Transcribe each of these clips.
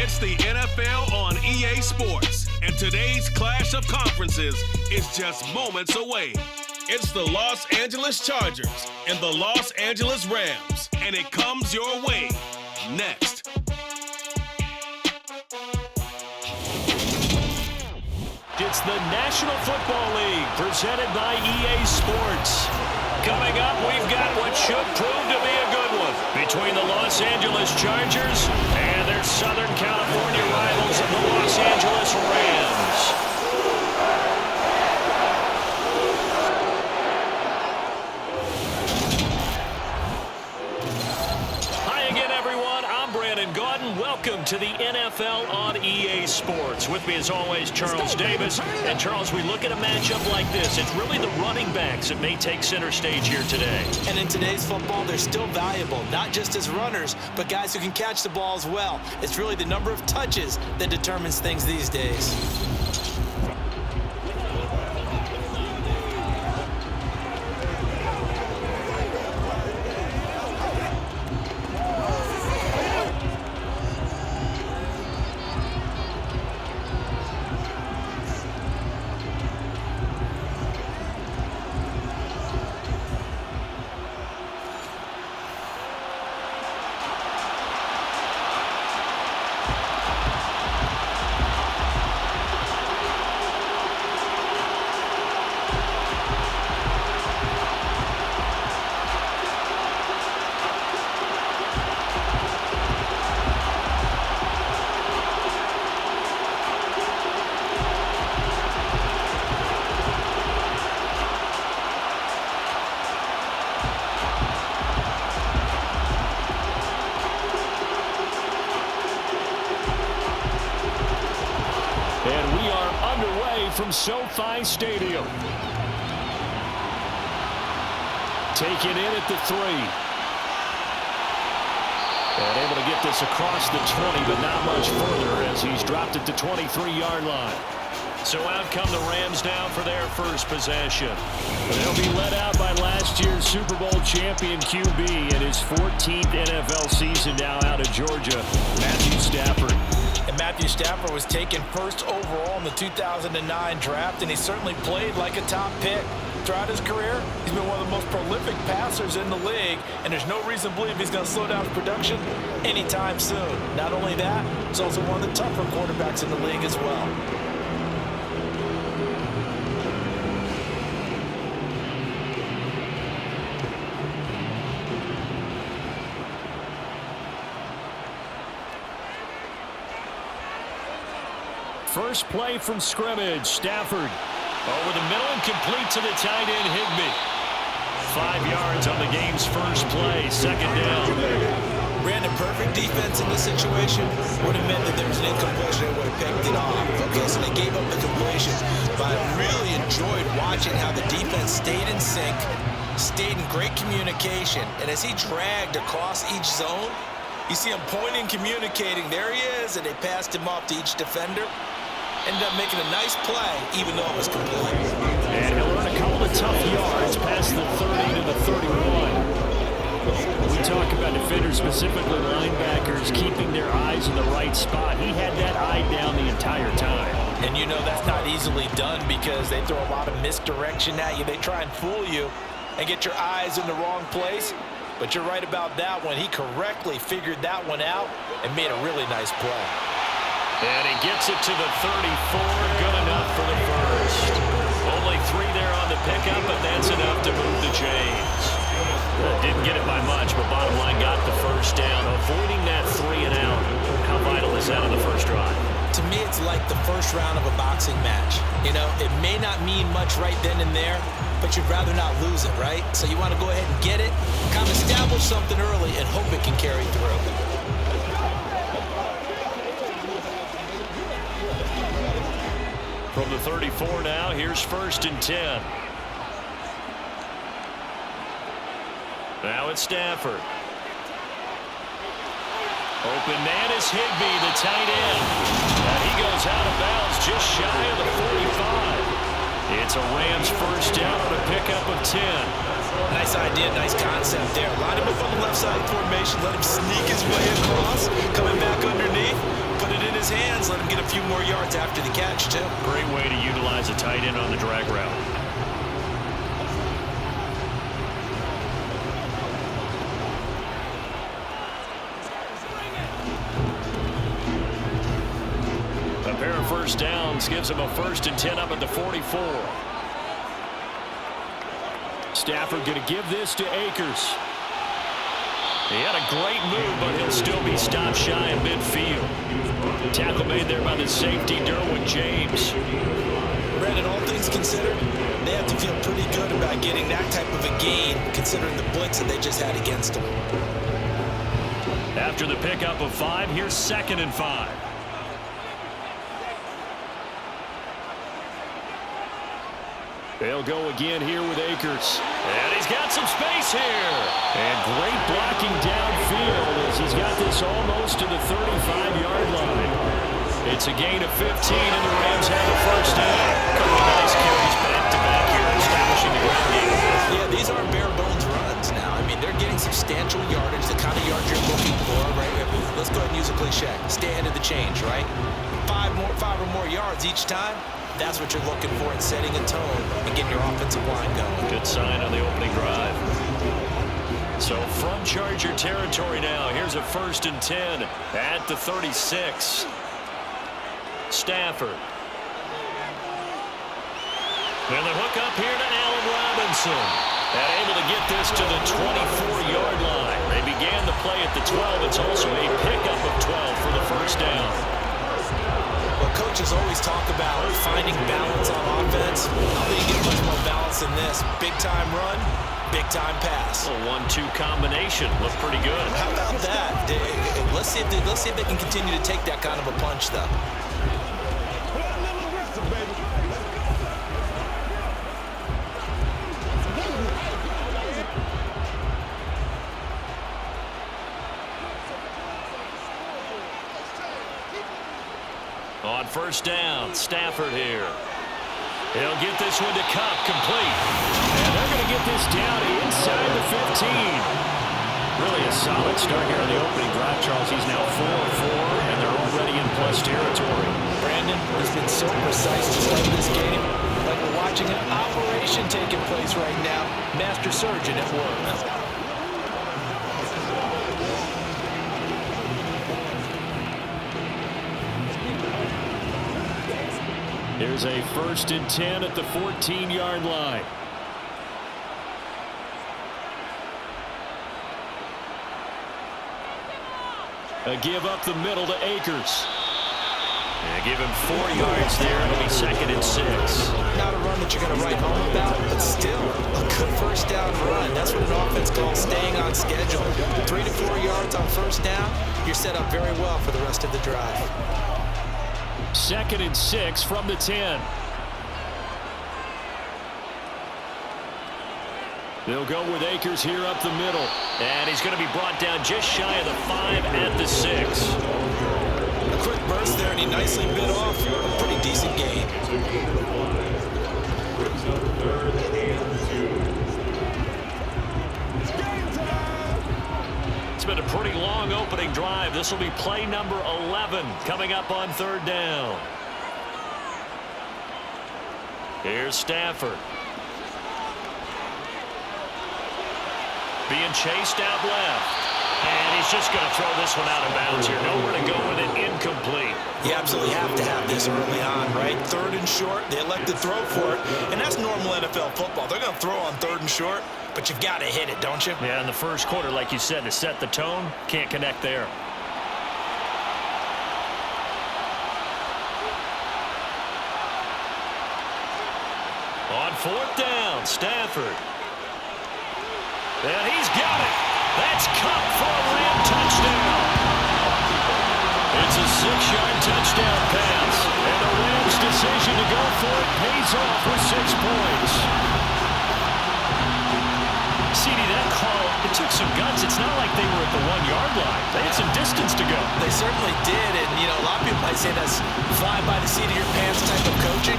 It's the NFL on EA Sports, and today's clash of conferences is just moments away. It's the Los Angeles Chargers and the Los Angeles Rams, and it comes your way next. It's the National Football League presented by EA Sports. Coming up, we've got what should prove to be a good one between the Los Angeles Chargers and their Southern California rivals, the Los Angeles Rams. Welcome to the NFL on EA Sports. With me, as always, Charles Davis. And, Charles, we look at a matchup like this. It's really the running backs that may take center stage here today. And in today's football, they're still valuable, not just as runners, but guys who can catch the ball as well. It's really the number of touches that determines things these days. From SoFi Stadium. Taken in at the 3. And able to get this across the 20, but not much further as he's dropped it to 23-yard line. So out come the Rams now for their first possession. They'll be led out by last year's Super Bowl champion QB in his 14th NFL season now out of Georgia, Matthew Stafford. And Matthew Stafford was taken first overall in the 2009 draft, and he certainly played like a top pick. Throughout his career, he's been one of the most prolific passers in the league, and there's no reason to believe he's going to slow down his production anytime soon. Not only that, he's also one of the tougher quarterbacks in the league as well. First play from scrimmage, Stafford over the middle and complete to the tight end, Higbee. 5 yards on the game's first play, second down. Brandon, perfect defense in this situation would have meant that there was an incompletion that would have picked it off. Okay, so they gave up the completion. But I really enjoyed watching how the defense stayed in sync, stayed in great communication, and as he dragged across each zone, you see him pointing, communicating. There he is, and they passed him off to each defender. Ended up making a nice play, even though it was complete. And he'll earn a couple of tough yards past the 30 to the 31. We talk about defenders, specifically linebackers, keeping their eyes in the right spot. He had that eye down the entire time. And you know that's not easily done because they throw a lot of misdirection at you. They try and fool you and get your eyes in the wrong place. But you're right about that one. He correctly figured that one out and made a really nice play. And he gets it to the 34. Good enough for the first. Only 3 there on the pickup, but that's enough to move the chains. Didn't get it by much, but bottom line got the first down. Avoiding that 3 and out. How vital is that on the first drive? To me, it's like the first round of a boxing match. You know, it may not mean much right then and there, but you'd rather not lose it, right? So you want to go ahead and get it, kind of establish something early, and hope it can carry through. From the 34 now, here's 1st and 10. Now it's Stafford. Open man is Higbee, the tight end. And he goes out of bounds just shy of the 45. It's a Rams first down on a pickup of 10. Nice idea, nice concept there. Line him up on the left side formation, let him sneak his way across, coming back underneath, put it few more yards after the catch, too. Great way to utilize a tight end on the drag route. A pair of first downs gives him a 1st and 10 up at the 44. Stafford going to give this to Akers. He had a great move, but he'll still be stopped shy of midfield. Tackle made there by the safety, Derwin James. Brandon, all things considered, they have to feel pretty good about getting that type of a gain, considering the blitz that they just had against them. After the pickup of 5, here's 2nd and 5. They'll go again here with Akers. And he's got some space here. And great blocking downfield as he's got this almost to the 35-yard line. It's a gain of 15, and the Rams have a 1st down. Couple of nice carries back-to-back here, establishing the ground game. Yeah, these aren't bare-bones runs now. I mean, they're getting substantial yardage, the kind of yards you're looking for, right? Let's go ahead and use a cliche. Stay ahead of the change, right? 5 or more yards each time. That's what you're looking for in setting a tone and getting your offensive line going. Good sign on the opening drive. So from Charger territory now, here's a 1st and 10 at the 36. Stafford. And the hook up here to Allen Robinson. And able to get this to the 24-yard line. They began the play at the 12. It's also a pickup of 12 for the 1st down. Well, coaches always talk about finding balance on offense. I don't think you get much more balance than this. Big-time run, big-time pass. A 1-2 combination. Looked pretty good. How about that? Let's see if they can continue to take that kind of a punch, though. On 1st down, Stafford here. He'll get this one to Cup, complete. And they're going to get this down inside the 15. Really a solid start here in the opening drive, Charles. He's now 4-4, and they're already in plus territory. Brandon has been so precise to start this game. Like we're watching an operation taking place right now. Master surgeon at work. There's a 1st and 10 at the 14-yard line. A give up the middle to Akers. And give him 4 yards there. It'll be 2nd and 6. Not a run that you're going to write home about, but still a good 1st down run. That's what an offense calls staying on schedule. 3 to 4 yards on 1st down, you're set up very well for the rest of the drive. 2nd and 6 from the 10. They'll go with Akers here up the middle. And he's going to be brought down just shy of the 5 at the 6. A quick burst there, and he nicely bit off. A pretty decent gain. It's been a pretty long opening drive. This will be play number 11 coming up on 3rd down. Here's Stafford. Being chased out left. And he's just going to throw this one out of bounds here. Nowhere to go with it. Incomplete. You absolutely have to have this early on, right? 3rd and short. They elect to throw for it. And that's normal NFL football. They're going to throw on 3rd and short. But you've got to hit it, don't you? Yeah, in the first quarter, like you said, to set the tone, can't connect there. On 4th down, Stafford. And he's got it. That's Cup for a Ram touchdown. It's a 6-yard touchdown pass. And the Rams' decision to go for it pays off with 6 points. CD, that call, it took some guts. It's not like they were at the 1-yard line. They had some distance to go. They certainly did, and, you know, a lot of people might say that's fly by the seat of your pants type of coaching,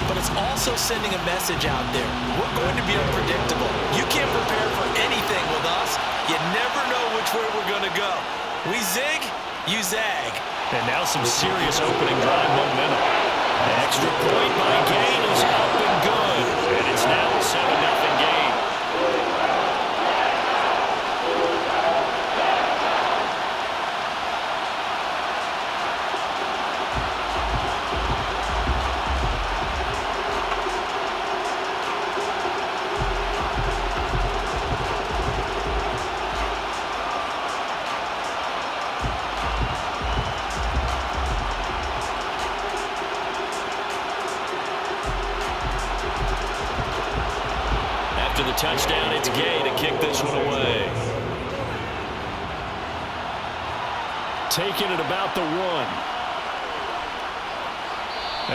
but it's also sending a message out there. We're going to be unpredictable. You can't prepare for anything with us. You never know which way we're going to go. We zig, you zag. And now some serious opening drive momentum. The extra point by Gain is up and good. And it's now a 7-0 game. The touchdown, it's Gay to kick this one away. Taking it about the 1.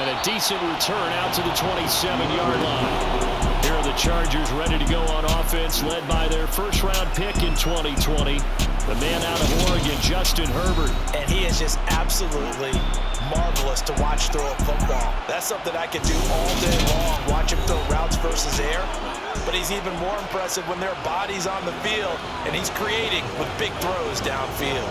And a decent return out to the 27-yard line. Here are the Chargers ready to go on offense, led by their first-round pick in 2020. The man out of Oregon, Justin Herbert. And he is just absolutely marvelous to watch throw a football. That's something I could do all day long, watch him throw routes versus air. But he's even more impressive when there are bodies on the field, and he's creating with big throws downfield.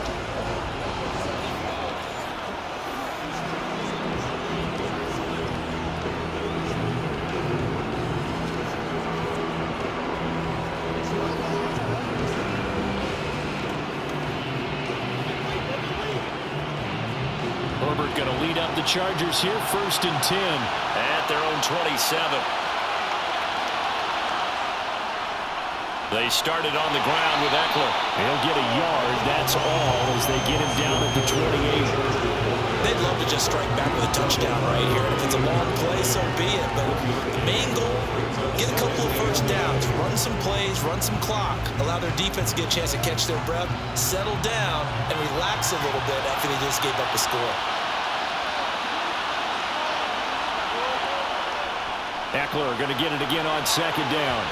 Herbert going to lead up the Chargers here, 1st and 10 at their own 27. They started on the ground with Eckler. He'll get a yard, that's all, as they get him down at the 28. They'd love to just strike back with a touchdown right here. And if it's a long play, so be it. But the main goal, get a couple of first downs, run some plays, run some clock, allow their defense to get a chance to catch their breath, settle down, and relax a little bit after they just gave up a score. Eckler going to get it again on 2nd down.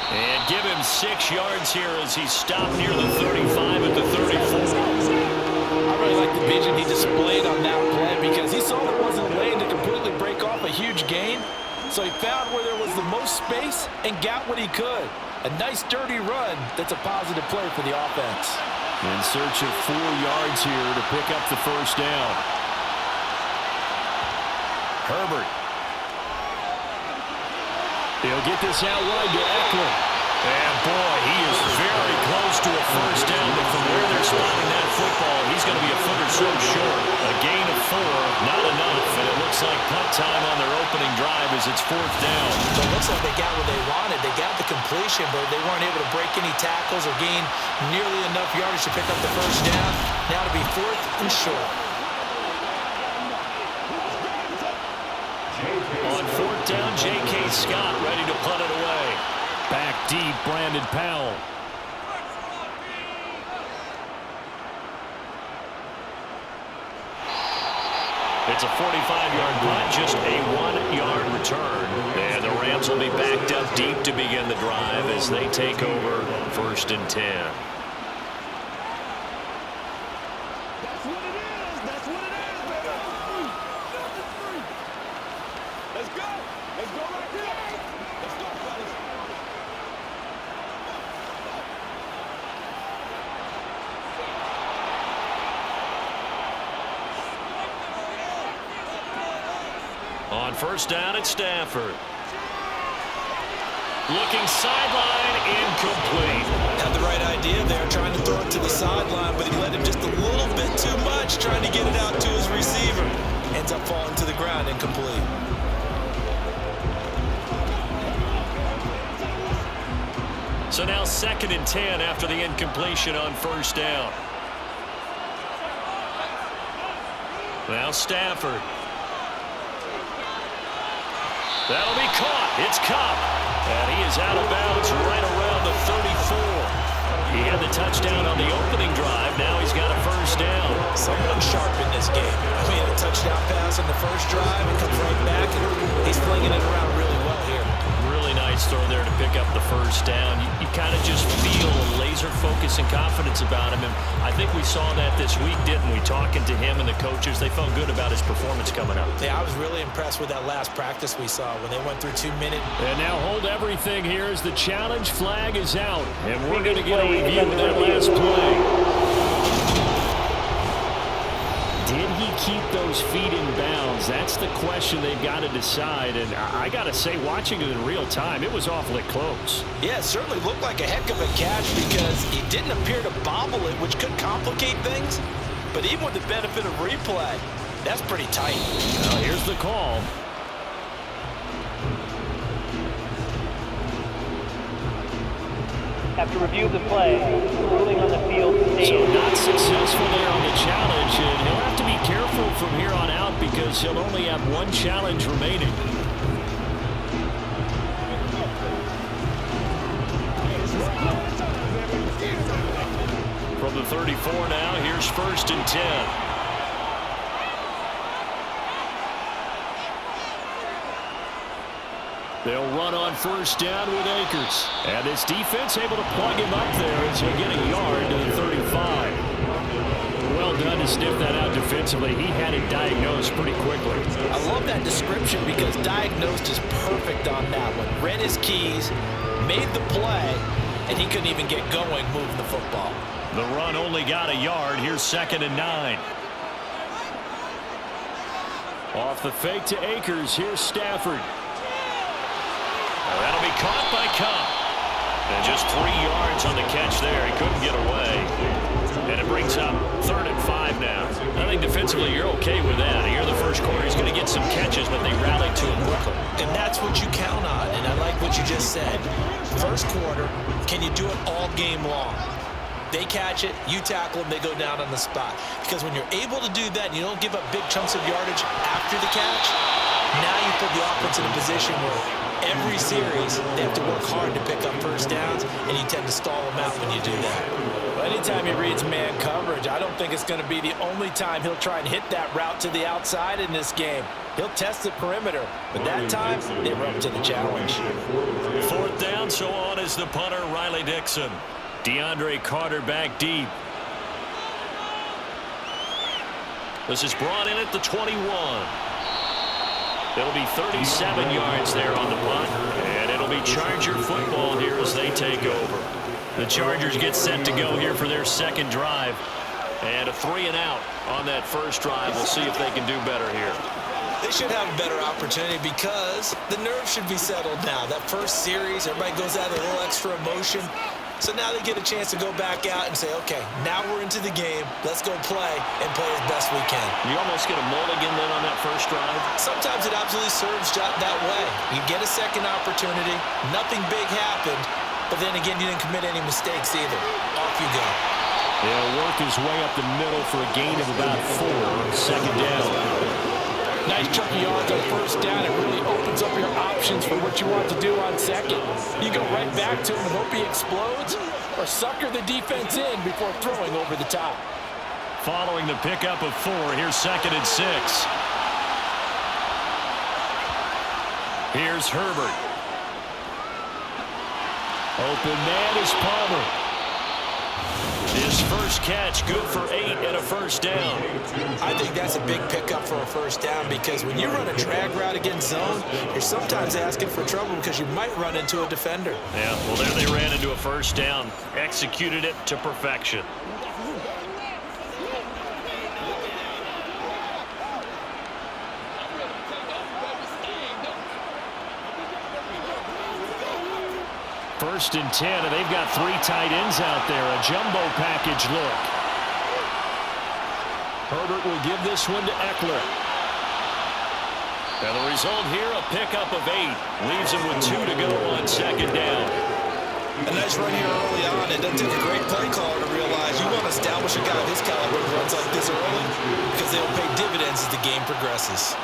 And give him 6 yards here as he's stopped near the 35 at the 34. I really like the vision he displayed on that play because he saw there wasn't a lane to completely break off a huge gain. So he found where there was the most space and got what he could. A nice, dirty run that's a positive play for the offense. In search of 4 yards here to pick up the first down. Herbert. He'll get this out wide to Eckler. And boy, he is very close to a first down, but from where they're spotting that football, he's going to be a foot or so short. A gain of 4, not enough, and it looks like punt time on their opening drive as it's 4th down. So it looks like they got what they wanted. They got the completion, but they weren't able to break any tackles or gain nearly enough yardage to pick up the first down. Now to be 4th and short. On 4th down, J.K. Scott ready to punt it away. Back deep, Brandon Powell. It's a 45-yard punt, just a 1-yard return. And the Rams will be backed up deep to begin the drive as they take over 1st and 10. On 1st down, it's Stafford. Looking sideline, incomplete. Had the right idea there, trying to throw it to the sideline, but he let him just a little bit too much, trying to get it out to his receiver. Ends up falling to the ground, incomplete. So now 2nd and 10 after the incompletion on 1st down. Now Stafford. That'll be caught. It's Cup. And he is out of bounds right around the 34. He had the touchdown on the opening drive. Now he's got a first down. Someone sharp in this game. I mean, a touchdown pass on the first drive and comes right back. And he's flinging it around really well here. Really nice throw there to pick up the first down. You kind of just feel a laser focus and confidence about him. And I think we saw that this week, didn't we? Talking to him and the coaches, they felt good about his performance coming up. Yeah, I was really impressed with that last practice we saw when they went through 2 minutes. And now hold everything here as the challenge flag is out. And we're going to get a review of that last play. Did he keep those feet in bounds? That's the question they've got to decide. And I got to say, watching it in real time, it was awfully close. Yeah, it certainly looked like a heck of a catch because he didn't appear to bobble it, which could complicate things. But even with the benefit of replay, that's pretty tight. Well, here's the call. After review of the play, ruling on the field. So not successful there on the challenge, and he'll have to be careful from here on out because he'll only have one challenge remaining. From the 34 now, here's 1st and 10. They'll run on 1st down with Akers. And this defense able to plug him up there as he'll get a yard to the 35. Well done to sniff that out defensively. He had it diagnosed pretty quickly. I love that description because diagnosed is perfect on that one. Read his keys, made the play, and he couldn't even get going moving the football. The run only got a yard. Here's 2nd and 9. Off the fake to Akers. Here's Stafford. That'll be caught by Cup. And just 3 yards on the catch there. He couldn't get away. And it brings up 3rd and 5 now. I think defensively you're okay with that. Here in the first quarter he's going to get some catches, but they rallied to him quickly. And that's what you count on. And I like what you just said. First quarter, can you do it all game long? They catch it, you tackle them, they go down on the spot. Because when you're able to do that and you don't give up big chunks of yardage after the catch, now you put the offense in a position where every series they have to work hard to pick up 1st downs, and you tend to stall them out when you do that. Well, anytime he reads man coverage, I don't think it's going to be the only time he'll try and hit that route to the outside in this game. He'll test the perimeter, but that time they were up to the challenge. 4th down, so on is the punter, Riley Dixon. DeAndre Carter back deep. This is brought in at the 21. It'll be 37 yards there on the punt, and it'll be Charger football here as they take over. The Chargers get set to go here for their 2nd drive, and a 3 and out on that 1st drive. We'll see if they can do better here. They should have a better opportunity because the nerves should be settled now. That first series, everybody goes out with a little extra emotion. So now they get a chance to go back out and say, okay, now we're into the game. Let's go play and play as best we can. You almost get a mulligan then on that 1st drive? Sometimes it absolutely serves that way. You get a 2nd opportunity. Nothing big happened. But then again, you didn't commit any mistakes either. Off you go. He'll work his way up the middle for a gain of about 4 on 2nd down. Nice chunky yards on 1st down. It really opens up your options for what you want to do on 2nd. You go right back to him and hope he explodes, or sucker the defense in before throwing over the top. Following the pickup of 4, here's 2nd and 6. Here's Herbert. Open man is Palmer. His first catch, good for 8 and a 1st down. I think that's a big pickup for a 1st down because when you run a drag route against zone, you're sometimes asking for trouble because you might run into a defender. Yeah, well, there they ran into a 1st down. Executed it to perfection. First and 10, and they've got 3 tight ends out there. A jumbo package look. Herbert will give this one to Eckler. And the result here, a pickup of 8. Leaves him with 2 to go on 2nd down. A nice run here early on. It doesn't take a great play caller to realize you want to establish a guy of this caliber who runs like this early because they'll pay dividends as the game progresses.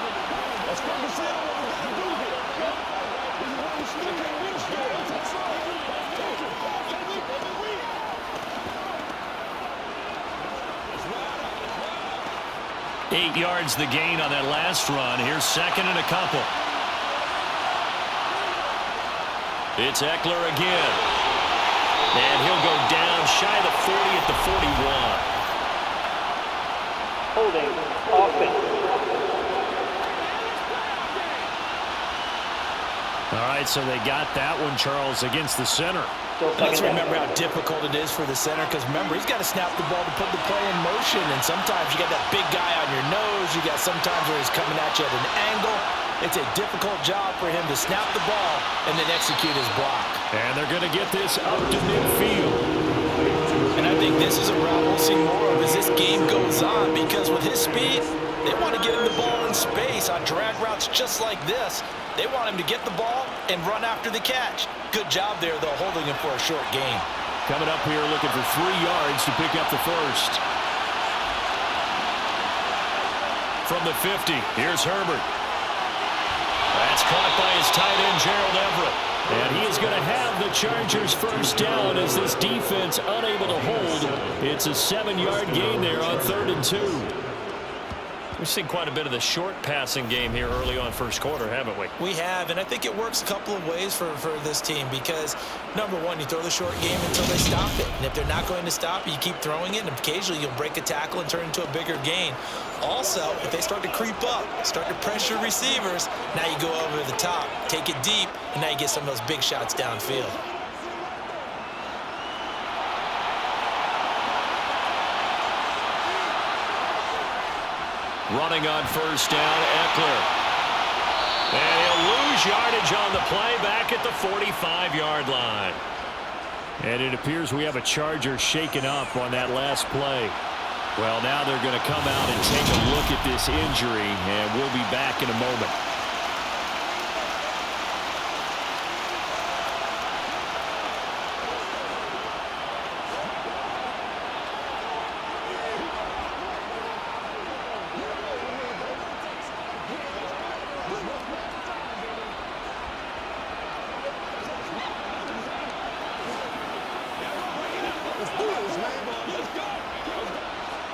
8 yards the gain on that last run. Here's 2nd and a couple. It's Eckler again. And he'll go down shy of the 40 at the 41. Holding offense. All right, so they got that one, Charles, against the center. Still Let's second remember down. how difficult it is for the center, because remember, he's got to snap the ball to put the play in motion, and sometimes you got that big guy on your nose. You got sometimes where he's coming at you at an angle. It's a difficult job for him to snap the ball and then execute his block. And they're going to get this up to midfield. And I think this is a route we'll see more of as this game goes on, because with his speed, they want to get him the ball in space on drag routes just like this. They want him to get the ball and run after the catch. Good job there, though, holding him for a short gain. Coming up here looking for 3 yards to pick up the first. From the 50, here's Herbert. That's caught by his tight end, Gerald Everett. And he is going to have the Chargers first down as this defense unable to hold. It's a 7-yard gain there on 3rd and 2. We've seen quite a bit of the short passing game here early on first quarter, haven't we? We have, and I think it works a couple of ways for this team, because, number one, you throw the short game until they stop it. And if they're not going to stop it, you keep throwing it, and occasionally you'll break a tackle and turn it into a bigger gain. Also, if they start to creep up, start to pressure receivers, now you go over the top, take it deep, and now you get some of those big shots downfield. Running on first down, Eckler. And he'll lose yardage on the play back at the 45-yard line. And it appears we have a Charger shaken up on that last play. Well, now they're going to come out and take a look at this injury, and we'll be back in a moment.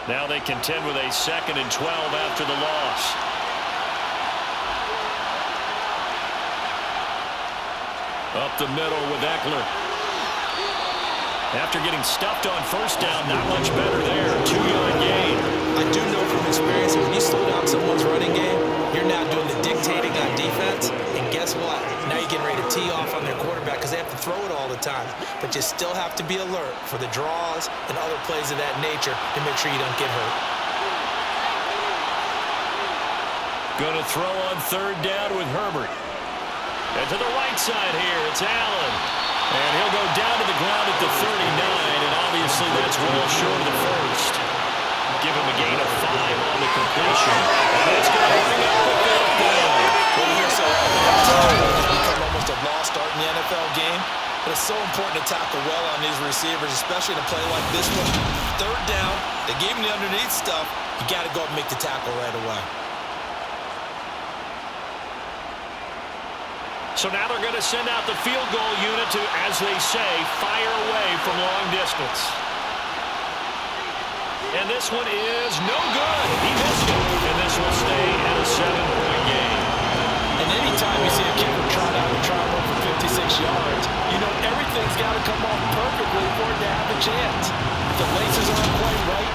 Now they contend with a 2nd and 12 after the loss. Up the middle with Eckler. After getting stuffed on first down, not much better there. 2-yard gain. I do know from experience that when you slow down someone's running game, you're now doing the dictating on defense. And guess what? Now you're getting ready to tee off on their quarterback because they have to throw it all the time. But you still have to be alert for the draws and other plays of that nature to make sure you don't get hurt. Going to throw on 3rd down with Herbert. And to the right side here, it's Allen. And he'll go down to the ground at the 39, and obviously that's well short of the first. Give him a gain of 5 on the completion. And it's going to bring up the 5th down. Well, you're so it's become almost a lost art in the NFL game. But it's so important to tackle well on these receivers, especially in a play like this one. 3rd down, they gave him the underneath stuff. You got to go up and make the tackle right away. So now they're going to send out the field goal unit to, as they say, fire away from long distance. And this one is no good. He missed it. And this will stay at a 7-point game. And anytime you see a kicker trot out and try one for 56 yards, you know everything's got to come off perfectly for it to have a chance. If the laces aren't quite right,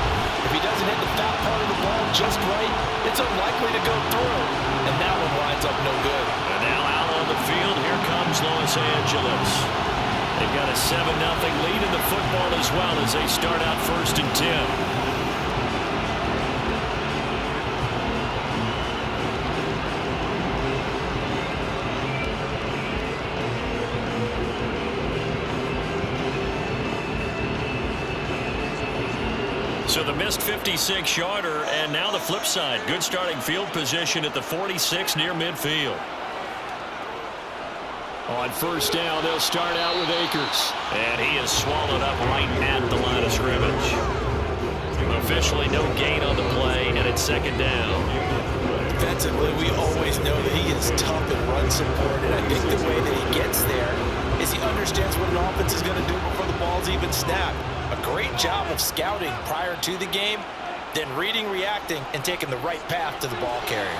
if he doesn't hit the fat part of the ball just right, it's unlikely to go through. And that one winds up no good. And now out on the field, here comes Los Angeles. They've got a 7-0 lead in the football as well as they start out 1st and 10. So the missed 56-yarder, and now the flip side. Good starting field position at the 46 near midfield. On first down, they'll start out with Akers. And he is swallowed up right at the line of scrimmage. Officially no gain on the play, and it's 2nd down. Defensively, we always know that he is tough and run support, and I think the way that he gets there is he understands what an offense is going to do before the ball's even snapped. A great job of scouting prior to the game, then reading, reacting, and taking the right path to the ball carrier.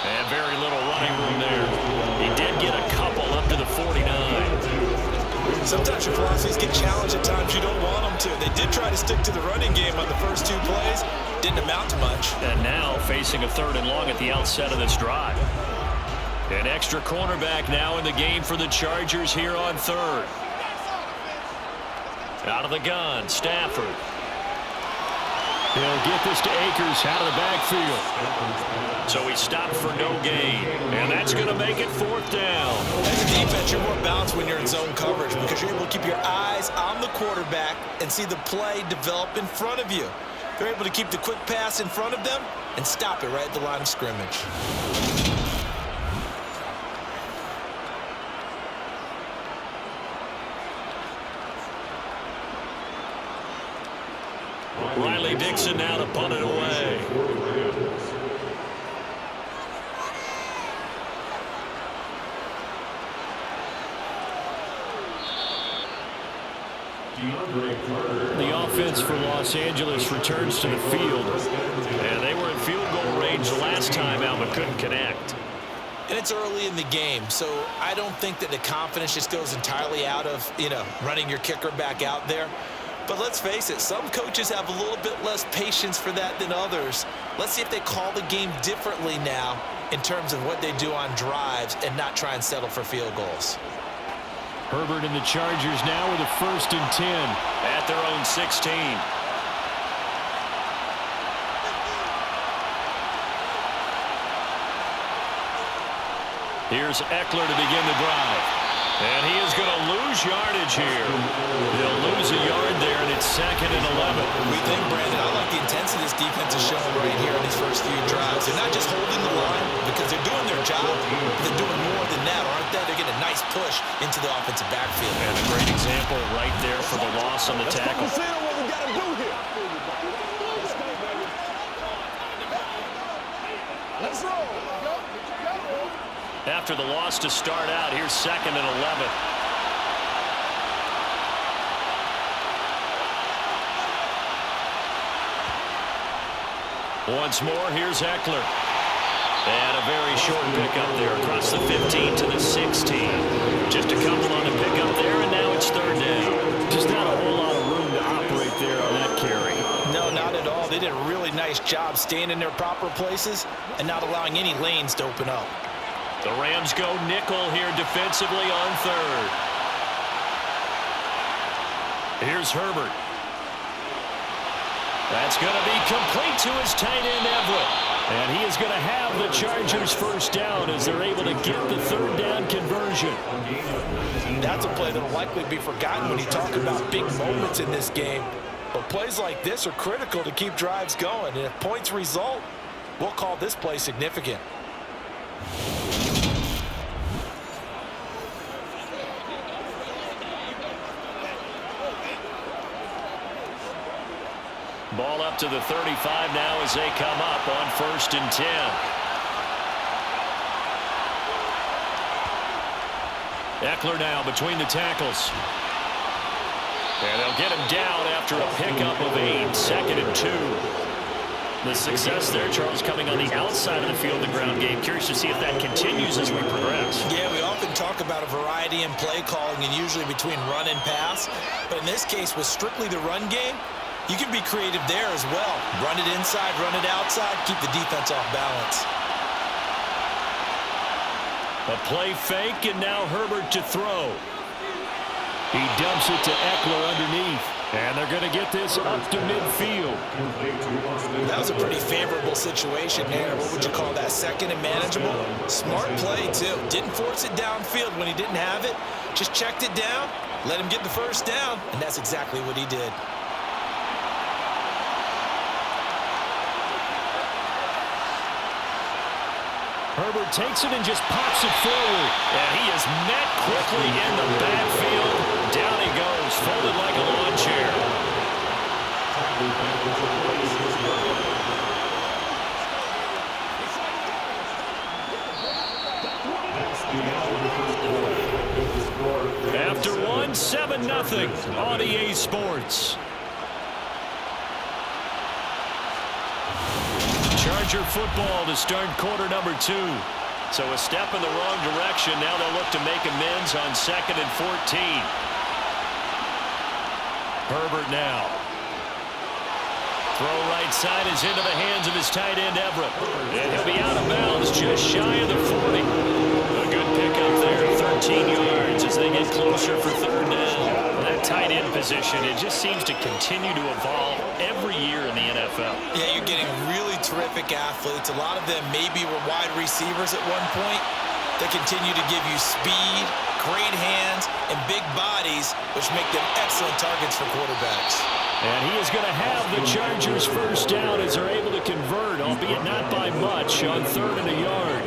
And very little running room there. He did get a couple up to the 49. Sometimes your philosophies get challenged at times you don't want them to. They did try to stick to the running game on the first 2 plays. Didn't amount to much. And now facing a 3rd and long at the outset of this drive. An extra cornerback now in the game for the Chargers here on 3rd. Out of the gun, Stafford. He'll get this to Akers out of the backfield. So he stopped for no gain. And that's going to make it 4th down. As a defense, you're more balanced when you're in zone coverage because you're able to keep your eyes on the quarterback and see the play develop in front of you. They're able to keep the quick pass in front of them and stop it right at the line of scrimmage. Riley Dixon now to punt it away. The offense for Los Angeles returns to the field. And they were in field goal range last time out but couldn't connect. And it's early in the game, so I don't think that the confidence just goes entirely out of, running your kicker back out there. But let's face it, some coaches have a little bit less patience for that than others. Let's see if they call the game differently now in terms of what they do on drives and not try and settle for field goals. Herbert and the Chargers now with a 1st and 10 at their own 16. Here's Eckler to begin the drive. And he is going to lose yardage here. He'll lose a yard there, and it's 2nd and 11. We think, Brandon, I like the intensity this defense is showing right here in these first few drives. They're not just holding the line because they're doing their job, but they're doing more than that, aren't they? They're getting a nice push into the offensive backfield. And a great example right there for the loss on the tackle. Let's what we got to do here. Let's roll. After the loss to start out, here's 2nd and 11. Once more, here's Eckler. And a very short pickup there across the 15 to the 16. Just a couple on the pickup there, and now it's 3rd down. Just not a whole lot of room to operate there on that carry. No, not at all. They did a really nice job staying in their proper places and not allowing any lanes to open up. The Rams go nickel here defensively on 3rd. Here's Herbert. That's going to be complete to his tight end, Everett. And he is going to have the Chargers 1st down as they're able to get the 3rd down conversion. That's a play that will likely be forgotten when you talk about big moments in this game. But plays like this are critical to keep drives going. And if points result, we'll call this play significant. Ball up to the 35 now as they come up on 1st and 10. Eckler now between the tackles. And they'll get him down after a pickup of 8. 2nd and 2. The success there, Charles, coming on the outside of the field, the ground game. Curious to see if that continues as we progress. Yeah, we often talk about a variety in play calling and usually between run and pass. But in this case, with strictly the run game, you can be creative there as well. Run it inside, run it outside, keep the defense off balance. A play fake, and now Herbert to throw. He dumps it to Eckler underneath, and they're going to get this up to midfield. That was a pretty favorable situation there. What would you call that? 2nd and manageable? Smart play, too. Didn't force it downfield when he didn't have it. Just checked it down, let him get the 1st down, and that's exactly what he did. Herbert takes it and just pops it forward. And he is met quickly in the backfield. Down he goes, folded like a lawn chair. After 1, 7-0 on EA Sports. Charger football to start quarter number 2. So a step in the wrong direction. Now they'll look to make amends on 2nd and 14. Herbert now. Throw right side is into the hands of his tight end, Everett. And he'll be out of bounds just shy of the 40. A good pickup there. 13 13 yards as they get closer for third down. That tight end position, it just seems to continue to evolve every year in the NFL. Yeah, you're getting really terrific athletes. A lot of them maybe were wide receivers at one point. They continue to give you speed, great hands, and big bodies, which make them excellent targets for quarterbacks. And he is going to have the Chargers first down as they're able to convert, albeit not by much, on 3rd and a yard.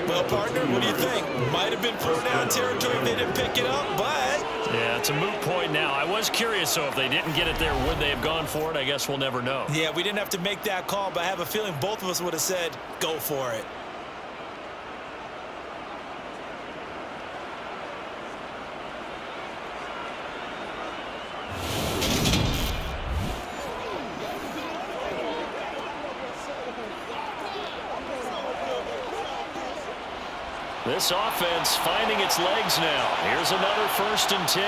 Well, partner, what do you think? Might have been thrown down territory if they didn't pick it up, but... Yeah, it's a moot point now. I was curious, so if they didn't get it there, would they have gone for it? I guess we'll never know. Yeah, we didn't have to make that call, but I have a feeling both of us would have said, go for it. This offense finding its legs now. Here's another 1st and 10.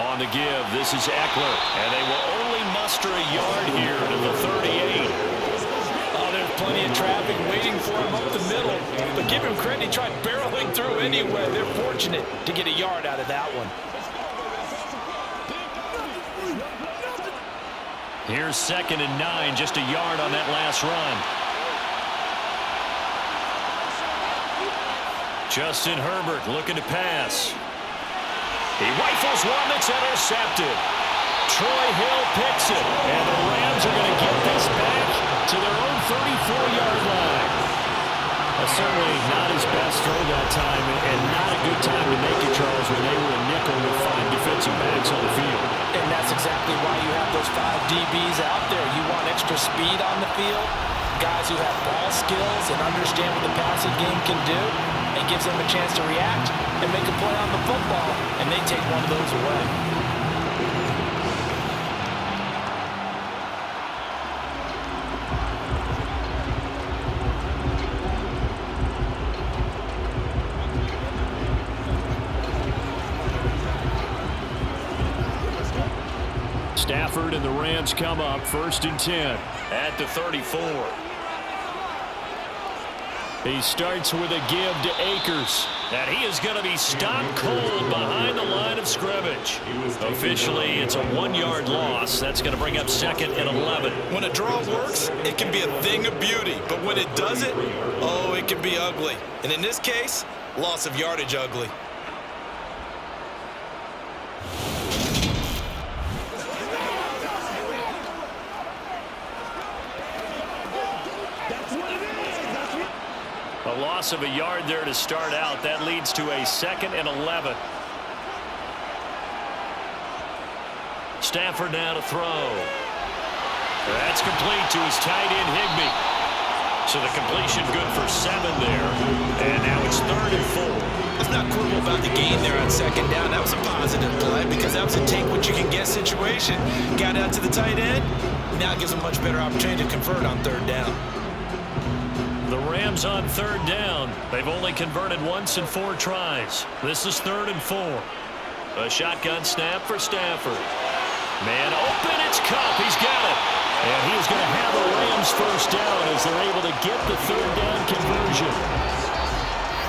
On the give, this is Eckler, and they will only muster a yard here to the 38. Oh, there's plenty of traffic waiting for him up the middle. But give him credit, he tried barreling through anyway. They're fortunate to get a yard out of that one. Here's 2nd and 9, just a yard on that last run. Justin Herbert looking to pass. He rifles one that's intercepted. Troy Hill picks it, and the Rams are going to get this back to their own 34-yard line. Certainly not his best throw that time, and not a good time to make it, Charles, when they were a nickel with 5 defensive backs on the field. And that's exactly why you have those 5 DBs out there. You want extra speed on the field, guys who have ball skills and understand what the passing game can do. It gives them a chance to react and make a play on the football, and they take one of those away. Stafford and the Rams come up 1st and 10 at the 34. He starts with a give to Akers, and he is going to be stopped cold behind the line of scrimmage. Officially, it's a 1-yard loss. That's going to bring up 2nd and 11. When a draw works, it can be a thing of beauty. But when it doesn't, oh, it can be ugly. And in this case, loss of yardage ugly. A loss of a yard there to start out. That leads to a 2nd and 11. Stafford now to throw. That's complete to his tight end, Higbee. So the completion good for 7 there. And now it's 3rd and 4. Let's not quibble about the gain there on 2nd down. That was a positive play because that was a take what you can get situation. Got out to the tight end. Now it gives them a much better opportunity to convert on 3rd down. The Rams on 3rd down. They've only converted once in 4 tries. This is 3rd and 4. A shotgun snap for Stafford. Man open, it's Kupp. He's got it. And he's going to have the Rams first down as they're able to get the 3rd down conversion.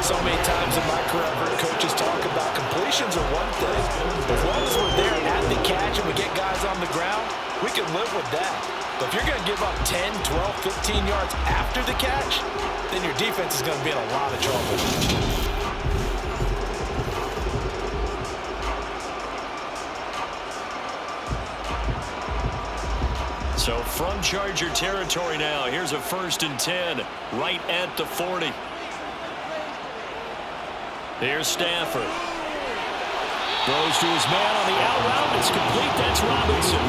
So many times in my career, I've heard coaches talk about completions are one thing. As long as we're there at the catch and we get guys on the ground, we can live with that. But if you're going to give up 10, 12, 15 yards after the catch, then your defense is going to be in a lot of trouble. So from Charger territory now, here's a 1st and 10 right at the 40. Here's Stafford. Throws to his man on the out route. It's complete. That's Robinson.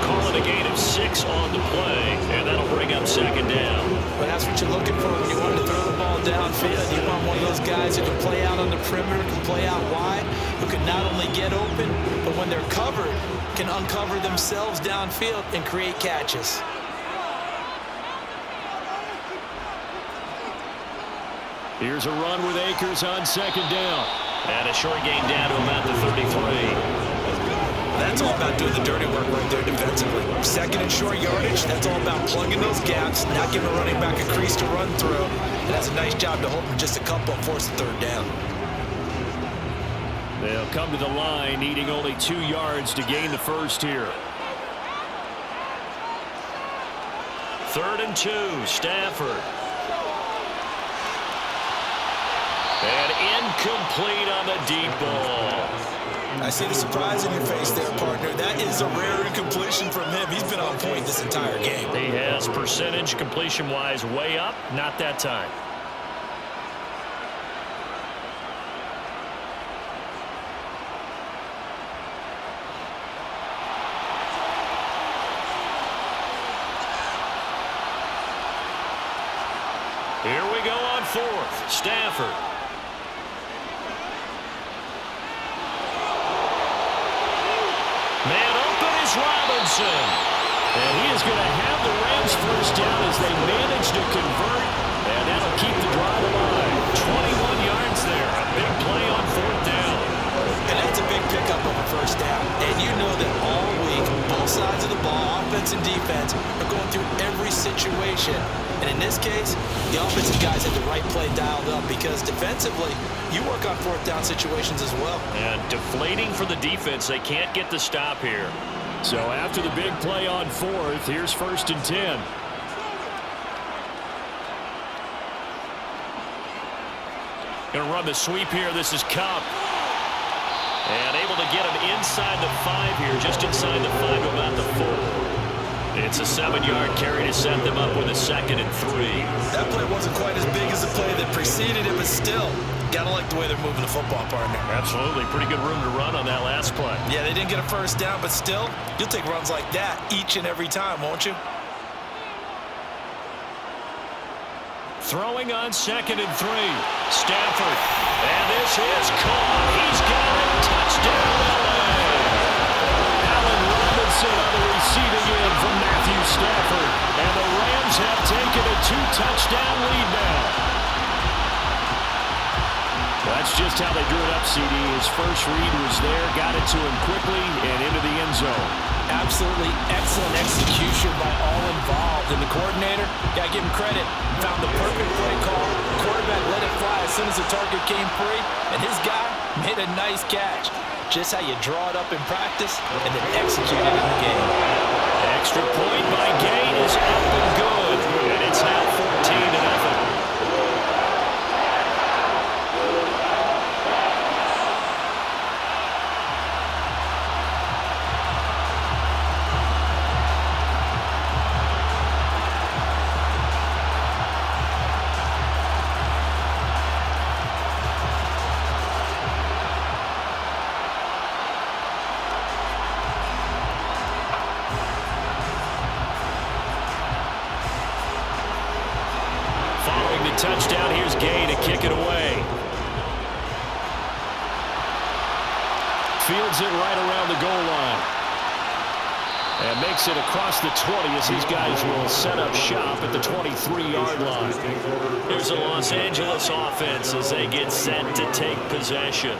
Calling a gain of 6 on the play, and that'll bring up 2nd down. But that's what you're looking for when you want to throw the ball downfield. You want one of those guys who can play out on the perimeter, can play out wide, who can not only get open, but when they're covered, can uncover themselves downfield and create catches. Here's a run with Akers on 2nd down. And a short gain down to about the 33. That's all about doing the dirty work right there defensively. Second and short yardage, that's all about plugging those gaps, not giving a running back a crease to run through. And that's a nice job to hold him just a couple and force the third down. They'll come to the line, needing only 2 yards to gain the first here. 3rd and 2, Stafford. And incomplete on the deep ball. I see the surprise in your face there, partner. That is a rare incompletion from him. He's been on point this entire game. He has percentage completion-wise way up, not that time. Here we go on 4th. Stafford. Man open is Robinson. And he is going to have the Rams first down as they manage to convert. And that'll keep the drive alive. 21 yards there. A big play on 4th down. And that's a big pickup of a first down. And you know that all week, both sides of the ball, offense and defense, are going through every situation. And in this case, the offensive guys had the right play dialed up because defensively, you work on 4th down situations as well. And deflating for the defense. They can't get the stop here. So after the big play on 4th, here's 1st and 10. Going to run the sweep here. This is Cup. And able to get him inside the 5 here, just inside the 5, about the 4. It's a 7-yard carry to set them up with a 2nd and 3. That play wasn't quite as big as the play that preceded it, but still, gotta like the way they're moving the football, partner. Absolutely. Pretty good room to run on that last play. Yeah, they didn't get a first down, but still, you'll take runs like that each and every time, won't you? Throwing on 2nd and 3. Stafford. And this is caught. He's got it. Touchdown, LA. Allen Robinson on the receiving end from Matthew Stafford. And the Rams have taken a 2-touchdown lead now. That's just how they drew it up, CD. His first read was there, got it to him quickly, and into the end zone. Absolutely excellent execution by all involved. And the coordinator, got to give him credit, found the perfect play call. Quarterback let it fly as soon as the target came free, and his guy made a nice catch. Just how you draw it up in practice and then execute it in the game. Extra point by Gain is up and good, and it's now 14-0. Touchdown, here's Gay to kick it away. Fields it right around the goal line. And makes it across the 20 as these guys will set up shop at the 23-yard line. Here's the Los Angeles offense as they get set to take possession.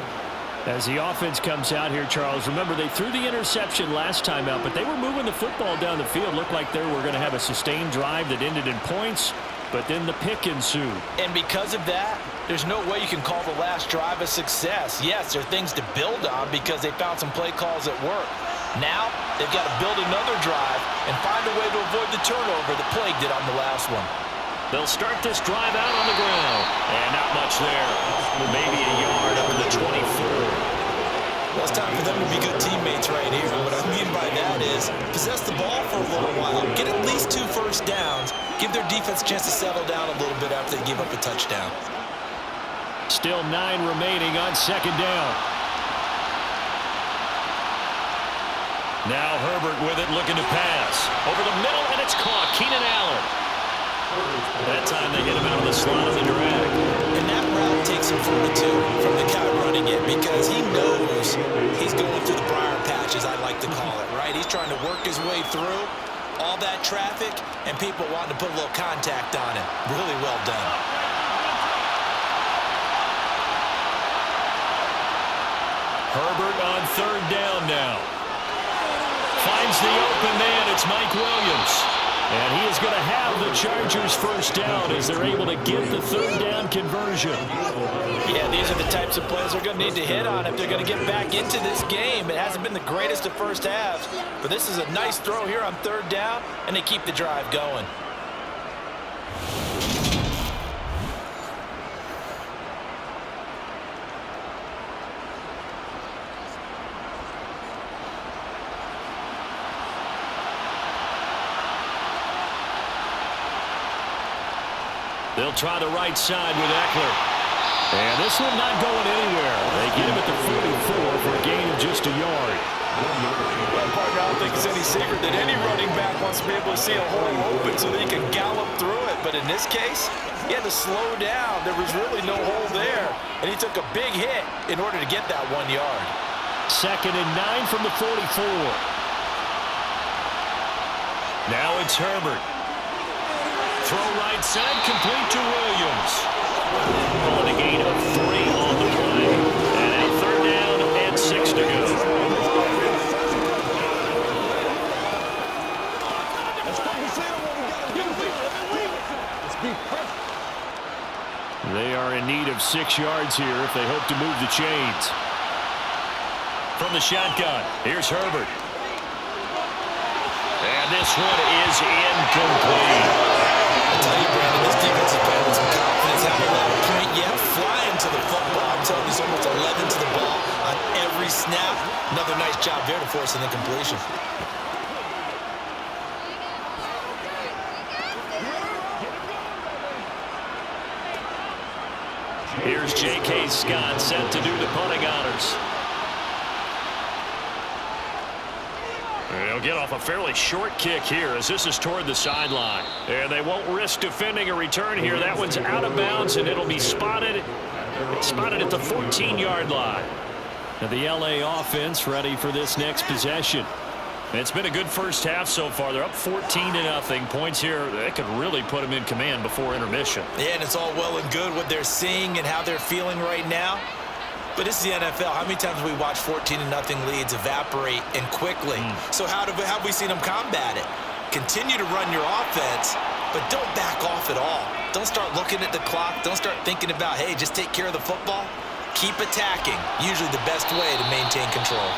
As the offense comes out here, Charles, remember they threw the interception last time out, but they were moving the football down the field. Looked like they were going to have a sustained drive that ended in points. But then the pick ensued. And because of that, there's no way you can call the last drive a success. Yes, there are things to build on because they found some play calls that work. Now, they've got to build another drive and find a way to avoid the turnover that plagued it on the last one. They'll start this drive out on the ground. And not much there. Maybe a yard up to the 24. Well, it's time for them to be good teammates right here. What I mean by that is possess the ball for a little while, get at least 2 first downs, give their defense a chance to settle down a little bit after they give up a touchdown. Still 9 remaining on 2nd down. Now Herbert with it, looking to pass. Over the middle, and it's caught. Keenan Allen. That time they hit him out of the slot of the drag. And that route takes some fortitude from the guy running it because he knows he's going through the briar patch, as I like to call it, right? He's trying to work his way through all that traffic and people wanting to put a little contact on him. Really well done. Herbert on 3rd down now. finds the open man. It's Mike Williams. And he is going to have the Chargers first down as they're able to get the third down conversion. Yeah, these are the types of plays they're going to need to hit on if they're going to get back into this game. It hasn't been the greatest of first halves, but this is a nice throw here on third down, and they keep the drive going. They'll try the right side with Eckler. And this one not going anywhere. They get him at the 44 for a gain of just a yard. Well, partner, I don't think it's any secret that any running back wants to be able to see a hole open so that he can gallop through it. But in this case, he had to slow down. There was really no hole there. And he took a big hit in order to get that 1 yard. 2nd and 9 from the 44. Now it's Herbert. Throw right side, complete to Williams. On a gain of 3 on the play. And now third down and 6 to go. They are in need of 6 yards here if they hope to move the chains. From the shotgun, here's Herbert. And this one is incomplete. I tell you, Brandon, this defense is playing with some confidence. Haven't let a point yet. Flying to the football. I'm telling you, it's almost 11 to the ball on every snap. Another nice job there to force an incompletion. Here's J.K. Scott set to do the punting honors. They'll get off a fairly short kick here as this is toward the sideline. And they won't risk defending a return here. That one's out of bounds, and it'll be spotted at the 14-yard line. And the L.A. offense ready for this next possession. It's been a good first half so far. They're up 14-0. Points here that could really put them in command before intermission. Yeah, and it's all well and good what they're seeing and how they're feeling right now. But this is the NFL. How many times have we watched 14-0 leads evaporate and quickly? So how have we seen them combat it? Continue to run your offense, but don't back off at all. Don't start looking at the clock. Don't start thinking about, hey, just take care of the football. Keep attacking. Usually the best way to maintain control.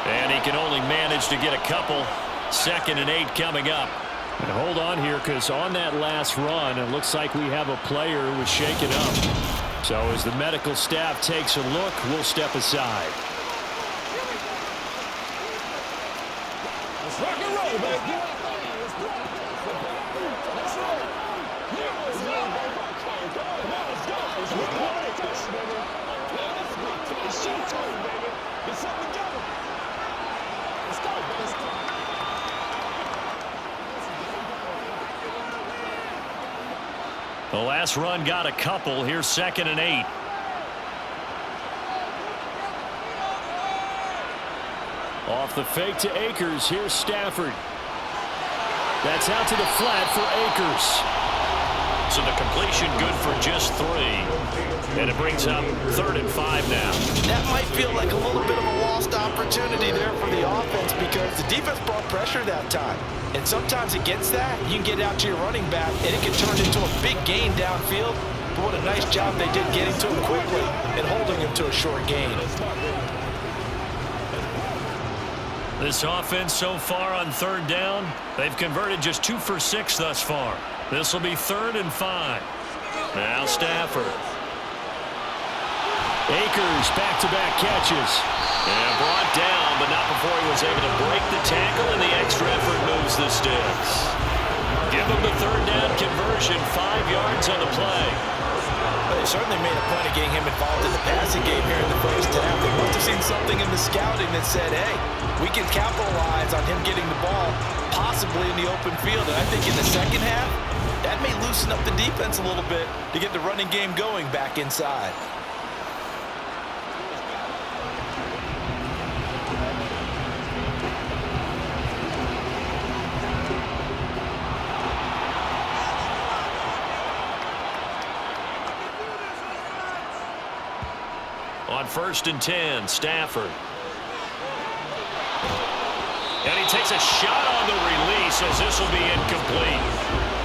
And he can only manage to get a couple. 2nd and 8 coming up. And hold on here, because on that last run, it looks like we have a player who was shaken up. So as the medical staff takes a look, we'll step aside. Let's rock and roll, baby. Let's roll. Let's go. Come on, let's go. It's showtime, baby. Get something together. Let's go. Let's go. The last run got a couple. Here's 2nd and 8. Off the fake to Akers. Here's Stafford. That's out to the flat for Akers. So the completion good for just 3. And it brings up 3rd and 5 now. That might feel like a little bit of a lost opportunity there for the offense because the defense brought pressure that time. And sometimes against that, you can get out to your running back, and it can turn into a big gain downfield. But what a nice job they did getting to him quickly and holding him to a short gain. This offense so far on 3rd down, they've converted just 2 for 6 thus far. This will be 3rd and 5. Now Stafford. Akers back-to-back catches. And brought down, but not before he was able to break the tackle, and the extra effort moves the sticks. Give him the 3rd down conversion, 5 yards on the play. They certainly made a point of getting him involved in the passing game here in the first half. They must have seen something in the scouting that said, hey, we can capitalize on him getting the ball, possibly in the open field. And I think in the second half, that may loosen up the defense a little bit to get the running game going back inside. On 1st and 10, Stafford. takes a shot on the release as this will be incomplete.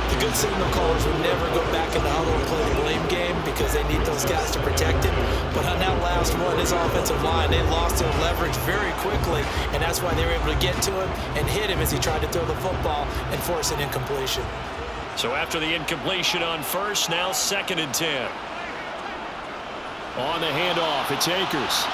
The good signal callers would never go back in the huddle and play the blame game because they need those guys to protect him. But on that last one, his offensive line, they lost their leverage very quickly, and that's why they were able to get to him and hit him as he tried to throw the football and force an incompletion. So after the incompletion on first, now 2nd and 10. On the handoff, it's Akers.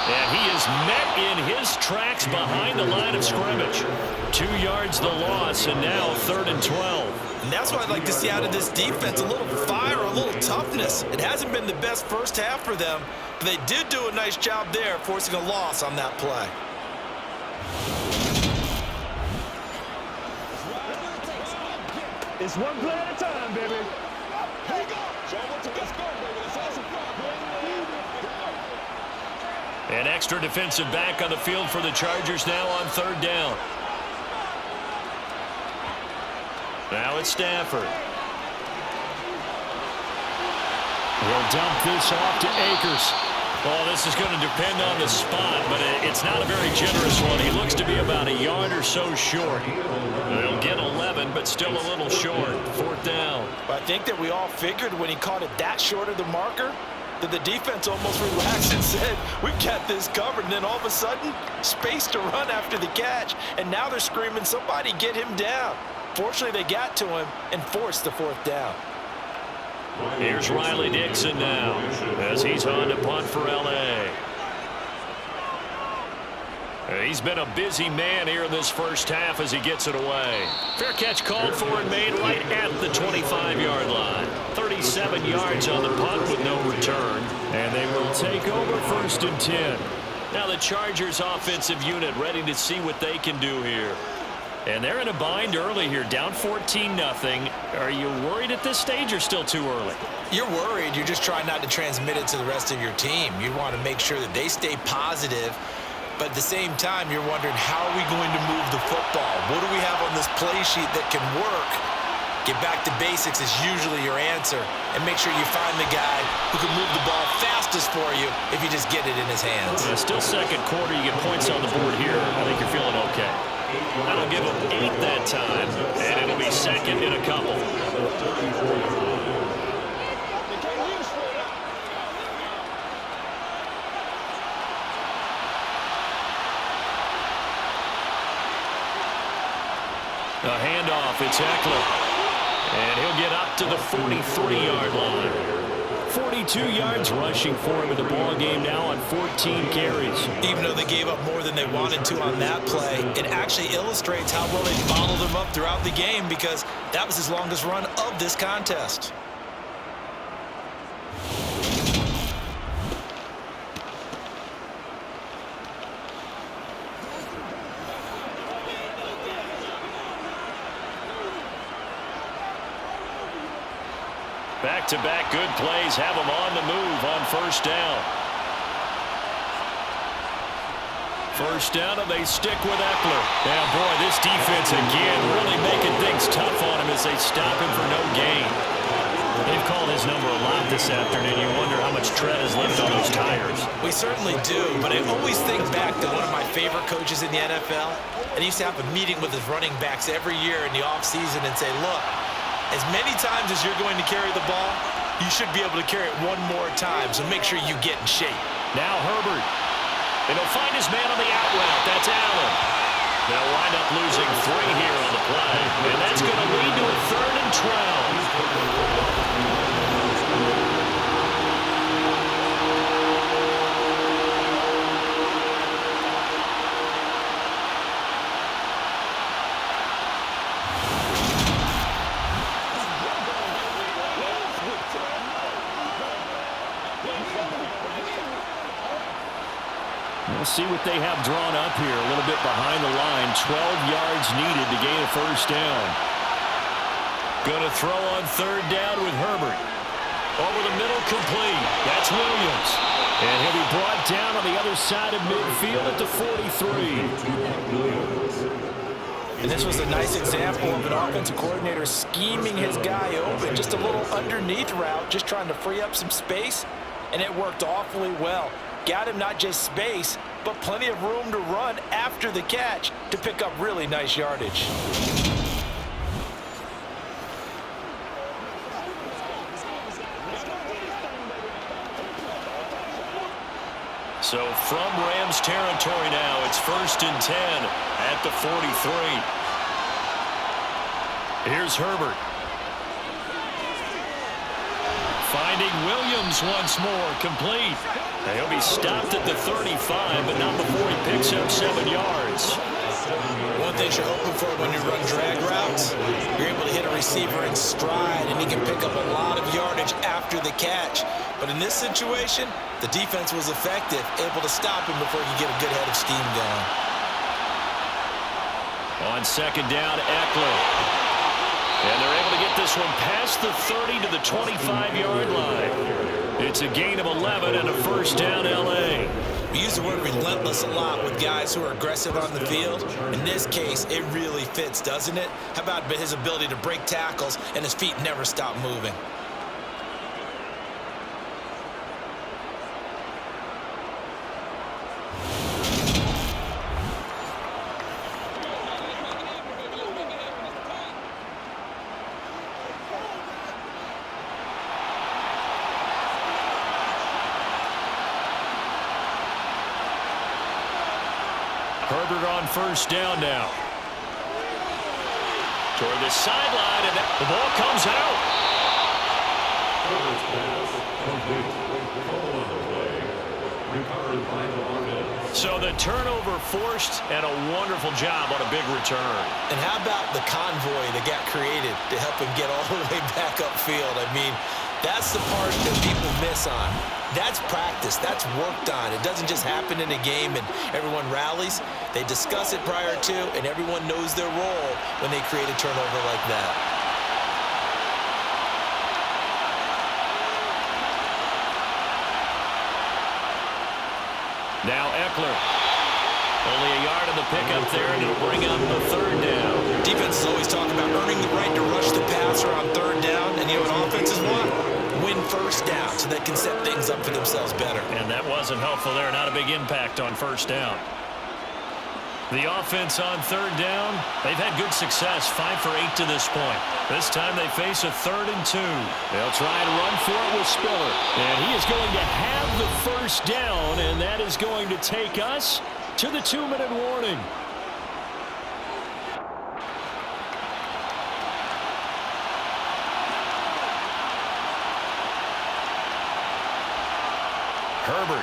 And he is met in his tracks behind the line of scrimmage. 2 yards the loss, and now 3rd and 12. And that's what I'd like to see out of this defense, a little fire, a little toughness. It hasn't been the best first half for them, but they did do a nice job there, forcing a loss on that play. It's one play at a time, baby. Here we go. Show what you best go, baby. That's awesome. An extra defensive back on the field for the Chargers now on 3rd down. Now it's Stafford. He'll dump this off to Akers. Well, this is going to depend on the spot, but it's not a very generous one. He looks to be about a yard or so short. They'll get 11, but still a little short. 4th down. I think that we all figured when he caught it that short of the marker that the defense almost relaxed and said, we've got this covered. And then all of a sudden, space to run after the catch. And now they're screaming, somebody get him down. Fortunately, they got to him and forced the 4th down. Here's Riley Dixon now as he's on to punt for L.A. He's been a busy man here in this first half as he gets it away. Fair catch called for and made right at the 25-yard line. 37 yards on the punt with no return. And they will take over 1st and 10. Now the Chargers offensive unit ready to see what they can do here. And they're in a bind early here, down 14-0. Are you worried at this stage or still too early? You're worried. You're just trying not to transmit it to the rest of your team. You want to make sure that they stay positive. But at the same time, you're wondering, how are we going to move the football? What do we have on this play sheet that can work? Get back to basics is usually your answer. And make sure you find the guy who can move the ball fastest for you if you just get it in his hands. Still 2nd quarter. You get points on the board here. I think you're feeling okay. That'll give him 8 that time, and it'll be 2nd in a couple. A handoff, it's Eckler. And he'll get up to the 43-yard line. 42 yards rushing for him in the ball game now on 14 carries. Even though they gave up more than they wanted to on that play, it actually illustrates how well they bottled him up throughout the game because that was his longest run of this contest. Back-to-back good plays have them on the move on 1st down. 1st down, and they stick with Eckler. Now, boy, this defense again really making things tough on him as they stop him for no gain. They've called his number a lot this afternoon. You wonder how much tread is left on those tires. We certainly do, but I always think back to one of my favorite coaches in the NFL, and he used to have a meeting with his running backs every year in the offseason and say, look, as many times as you're going to carry the ball, you should be able to carry it one more time, so make sure you get in shape. Now Herbert. And he'll find his man on the out route. That's Allen. They'll wind up losing 3 here on the play. And that's going to lead to a 3rd and 12. We'll see what they have drawn up here. A little bit behind the line. 12 yards needed to gain a 1st down. Going to throw on 3rd down with Herbert. Over the middle, complete. That's Williams. And he'll be brought down on the other side of midfield at the 43. And this was a nice example of an offensive coordinator scheming his guy open. Just a little underneath route, just trying to free up some space. And it worked awfully well. got him not just space, but plenty of room to run after the catch to pick up really nice yardage. So from Rams territory now, it's 1st and 10 at the 43. Here's Herbert. Finding Williams once more, complete. And he'll be stopped at the 35, but not before he picks up 7 yards. One thing you're hoping for when you run drag routes, you're able to hit a receiver in stride, and he can pick up a lot of yardage after the catch. But in this situation, the defense was effective, able to stop him before he could get a good head of steam going. On 2nd down, Eckler. And they're able to get this one past the 30 to the 25-yard line. It's a gain of 11 and a 1st down, L.A. We use the word relentless a lot with guys who are aggressive on the field. In this case, it really fits, doesn't it? How about his ability to break tackles and his feet never stop moving? Herbert on 1st down now. Toward the sideline, and the ball comes out. So the turnover forced, and a wonderful job on a big return. And how about the convoy that got created to help him get all the way back upfield? I mean, that's the part that people miss on. That's practice. That's worked on. It doesn't just happen in a game and everyone rallies. They discuss it prior to, and everyone knows their role when they create a turnover like that. Now Eckler. Only a yard of the pickup there, and it'll bring up the 3rd down. Defenses always talk about earning the right to rush the passer on 3rd down, and you know what offenses want? Win 1st down so they can set things up for themselves better. And that wasn't helpful there. Not a big impact on 1st down. The offense on 3rd down, they've had good success, 5 for 8 to this point. This time they face a 3rd and 2. They'll try and run for it with Spiller. And he is going to have the 1st down, and that is going to take us to the 2-minute warning. Herbert.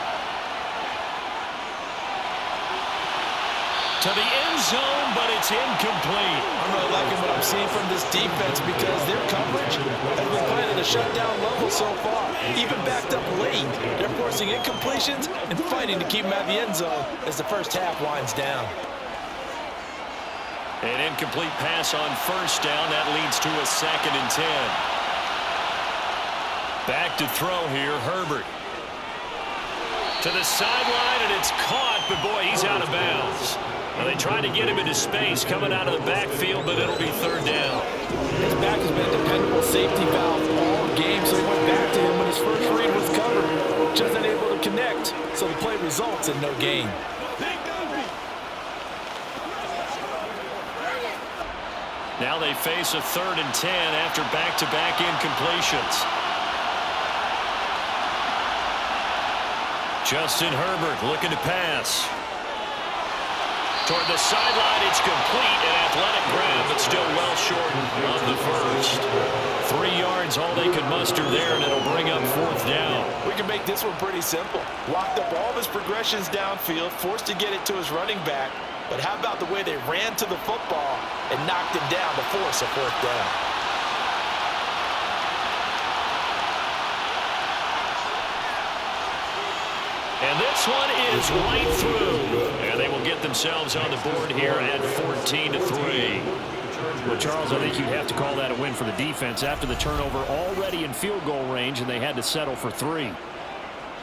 To the end zone, but it's incomplete. I'm really liking what I'm seeing from this defense because their coverage has been playing at a shutdown level so far. Even backed up late, they're forcing incompletions and fighting to keep them out of the end zone as the first half winds down. An incomplete pass on 1st down. That leads to a 2nd and 10. Back to throw here, Herbert. To the sideline, and it's caught, but boy, he's out of bounds. Well, they tried to get him into space coming out of the backfield, but it'll be 3rd down. His back has been a dependable safety valve all game, so he went back to him when his first read was covered. Just unable to connect, so the play results in no gain. Now they face a 3rd and 10 after back-to-back incompletions. Justin Herbert looking to pass. Toward the sideline, it's complete. An athletic grab, but still well short of the 1st. 3 yards, all they could muster there, and it'll bring up 4th down. We can make this one pretty simple. Locked up all of his progressions downfield, forced to get it to his running back. But how about the way they ran to the football and knocked him down to force a 4th down? And this one is right through. And they will get themselves on the board here at 14-3. Well, Charles, I think you'd have to call that a win for the defense after the turnover already in field goal range, and they had to settle for 3.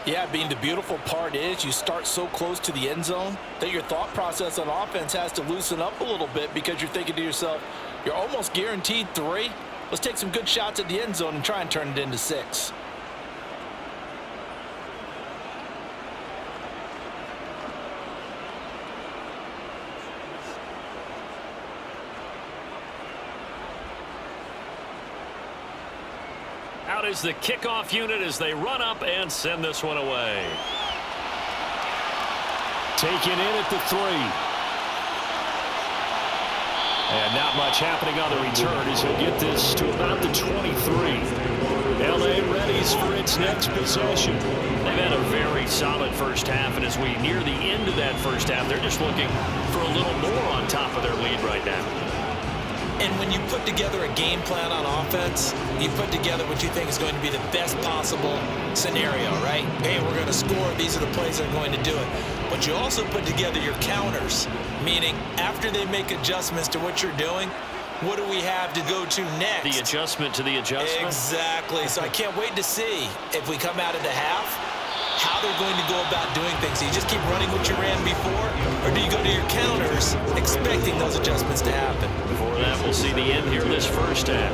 Yeah, being the beautiful part is you start so close to the end zone that your thought process on offense has to loosen up a little bit because you're thinking to yourself, you're almost guaranteed 3. Let's take some good shots at the end zone and try and turn it into 6. Out is the kickoff unit as they run up and send this one away. Taken in at the 3. And not much happening on the return as he'll get this to about the 23. L.A. readies for its next possession. They've had a very solid first half, and as we near the end of that first half, they're just looking for a little more on top of their lead right now. And when you put together a game plan on offense, you put together what you think is going to be the best possible scenario, right? Hey, we're going to score. These are the plays that are going to do it. But you also put together your counters, meaning after they make adjustments to what you're doing, what do we have to go to next? The adjustment to the adjustment? Exactly. So I can't wait to see if we come out of the half, how they're going to go about doing things. Do you just keep running what you ran before, or do you go to your counters expecting those adjustments to happen? Before that, we'll see the end here this first half.